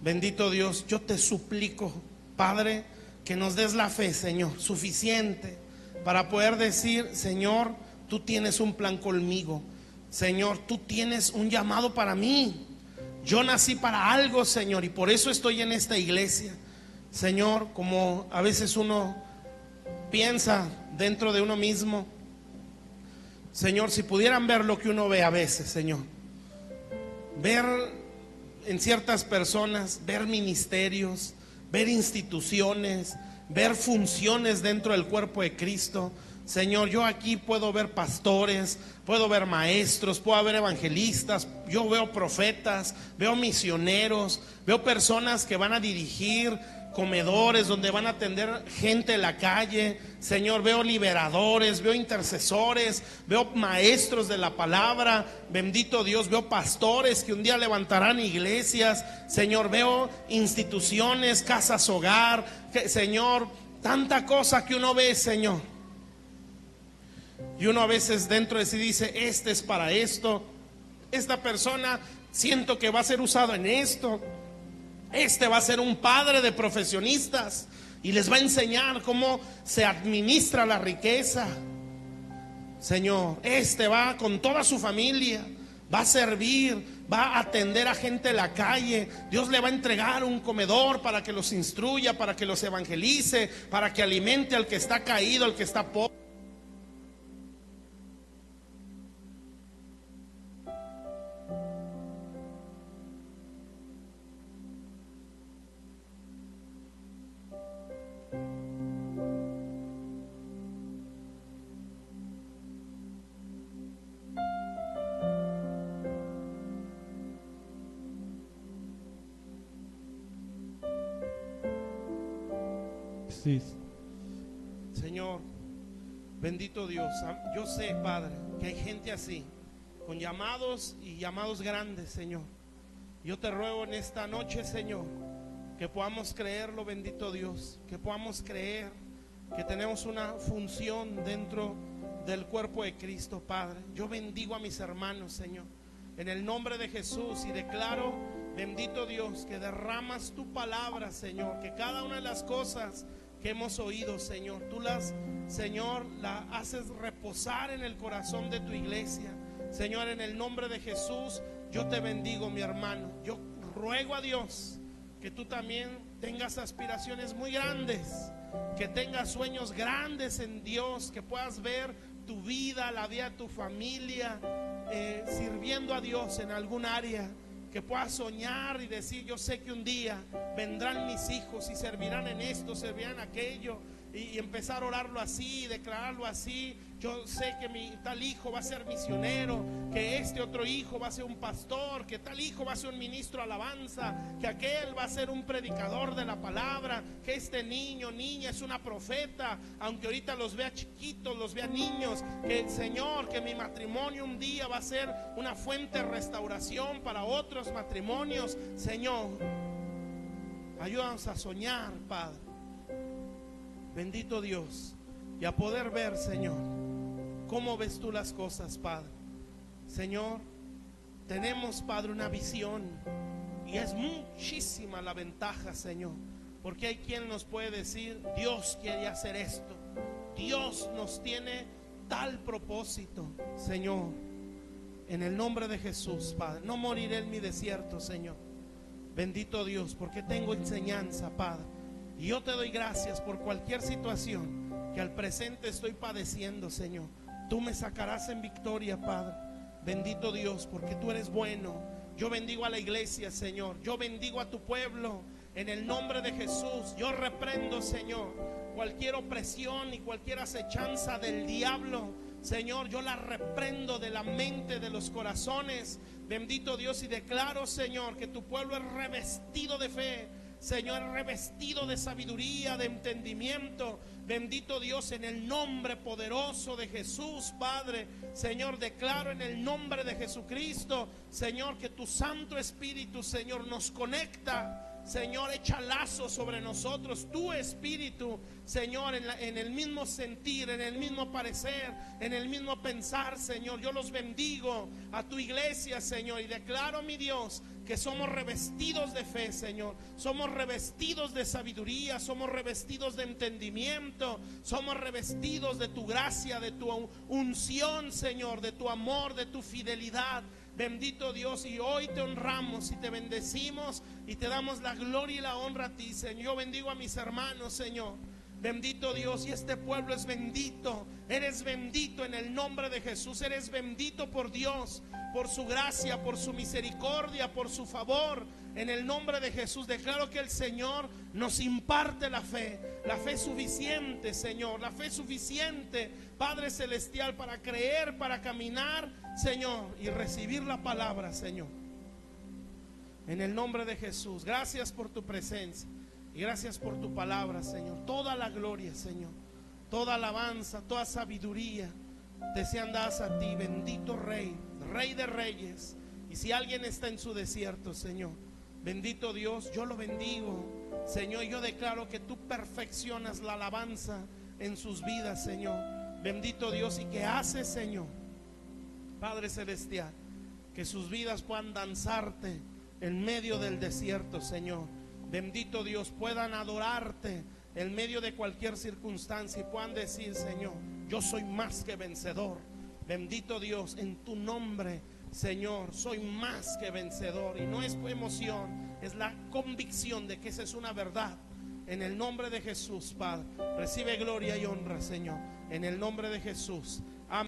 Bendito Dios, yo te suplico, Padre, que nos des la fe, Señor, suficiente para poder decir, Señor, tú tienes un plan conmigo. Señor, tú tienes un llamado para mí. Yo nací para algo, Señor, y por eso estoy en esta iglesia. Señor, como a veces uno piensa dentro de uno mismo, Señor, si pudieran ver lo que uno ve a veces, Señor, ver en ciertas personas, ver ministerios, ver instituciones, ver funciones dentro del cuerpo de Cristo. Señor, yo aquí puedo ver pastores, puedo ver maestros, puedo ver evangelistas, yo veo profetas, veo misioneros, veo personas que van a dirigir comedores donde van a atender gente en la calle. Señor, veo liberadores, veo intercesores, veo maestros de la palabra. Bendito Dios, veo pastores que un día levantarán iglesias. Señor, veo instituciones, casas hogar, Señor, tanta cosa que uno ve, Señor. Y uno a veces dentro de sí dice, este es para esto, esta persona siento que va a ser usado en esto, este va a ser un padre de profesionistas y les va a enseñar cómo se administra la riqueza. Señor, este va con toda su familia, va a servir, va a atender a gente en la calle. Dios le va a entregar un comedor para que los instruya, para que los evangelice, para que alimente al que está caído, al que está pobre. Sí. Señor, bendito Dios, yo sé, Padre, que hay gente así, con llamados y llamados grandes, Señor. Yo te ruego en esta noche, Señor, que podamos creerlo, bendito Dios, que podamos creer que tenemos una función dentro del cuerpo de Cristo, Padre. Yo bendigo a mis hermanos, Señor, en el nombre de Jesús, y declaro, bendito Dios, que derramas tu palabra, Señor, que cada una de las cosas que hemos oído, Señor. Tú las, Señor, la haces reposar en el corazón de tu iglesia. Señor, en el nombre de Jesús, yo te bendigo, mi hermano. Yo ruego a Dios que tú también tengas aspiraciones muy grandes, que tengas sueños grandes en Dios, que puedas ver tu vida, la vida de tu familia, sirviendo a Dios en algún área, que puedas soñar y decir: yo sé que un día vendrán mis hijos y servirán en esto, servirán en aquello, y empezar a orarlo así, declararlo así. Yo sé que mi tal hijo va a ser misionero, que este otro hijo va a ser un pastor, que tal hijo va a ser un ministro de alabanza, que aquel va a ser un predicador de la palabra, que este niño, niña es una profeta, aunque ahorita los vea chiquitos, los vea niños. Que, Señor, que mi matrimonio un día va a ser una fuente de restauración para otros matrimonios. Señor, ayúdanos a soñar, Padre. Bendito Dios, y a poder ver, Señor, cómo ves tú las cosas, Padre. Señor, tenemos, Padre, una visión, y es muchísima la ventaja, Señor, porque hay quien nos puede decir: Dios quiere hacer esto, Dios nos tiene tal propósito. Señor, en el nombre de Jesús, Padre, no moriré en mi desierto, Señor. Bendito Dios, porque tengo enseñanza, Padre. Y yo te doy gracias por cualquier situación que al presente estoy padeciendo, Señor. Tú me sacarás en victoria, Padre. Bendito Dios, porque tú eres bueno. Yo bendigo a la iglesia, Señor. Yo bendigo a tu pueblo en el nombre de Jesús. Yo reprendo, Señor, cualquier opresión y cualquier acechanza del diablo. Señor, yo la reprendo de la mente, de los corazones. Bendito Dios, y declaro, Señor, que tu pueblo es revestido de fe, Señor, revestido de sabiduría, de entendimiento. Bendito Dios, en el nombre poderoso de Jesús, Padre. Señor, declaro en el nombre de Jesucristo, Señor, que tu Santo Espíritu, Señor, nos conecta. Señor, echa lazo sobre nosotros, tu Espíritu, Señor, en el mismo sentir, en el mismo parecer, en el mismo pensar, Señor. Yo los bendigo a tu iglesia, Señor, y declaro, mi Dios, que somos revestidos de fe, Señor. Somos revestidos de sabiduría, somos revestidos de entendimiento, somos revestidos de tu gracia, de tu unción, Señor, de tu amor, de tu fidelidad. Bendito Dios, y hoy te honramos y te bendecimos y te damos la gloria y la honra a ti, Señor. Yo bendigo a mis hermanos, Señor. Bendito Dios, y este pueblo es bendito. Eres bendito en el nombre de Jesús. Eres bendito por Dios, por su gracia, por su misericordia, por su favor. En el nombre de Jesús declaro que el Señor nos imparte la fe suficiente, Señor, la fe suficiente, Padre Celestial, para creer, para caminar, Señor, y recibir la palabra, Señor. En el nombre de Jesús, gracias por tu presencia y gracias por tu palabra, Señor. Toda la gloria, Señor, toda alabanza, toda sabiduría te sean dadas a ti, bendito Rey, Rey de Reyes. Y si alguien está en su desierto, Señor, bendito Dios, yo lo bendigo, Señor. Yo declaro que tú perfeccionas la alabanza en sus vidas, Señor. Bendito Dios, y que haces, Señor, Padre Celestial, que sus vidas puedan danzarte en medio del desierto, Señor. Bendito Dios, puedan adorarte en medio de cualquier circunstancia y puedan decir: Señor, yo soy más que vencedor. Bendito Dios, en tu nombre, Señor, soy más que vencedor. Y no es emoción, es la convicción de que esa es una verdad. En el nombre de Jesús, Padre, recibe gloria y honra, Señor. En el nombre de Jesús.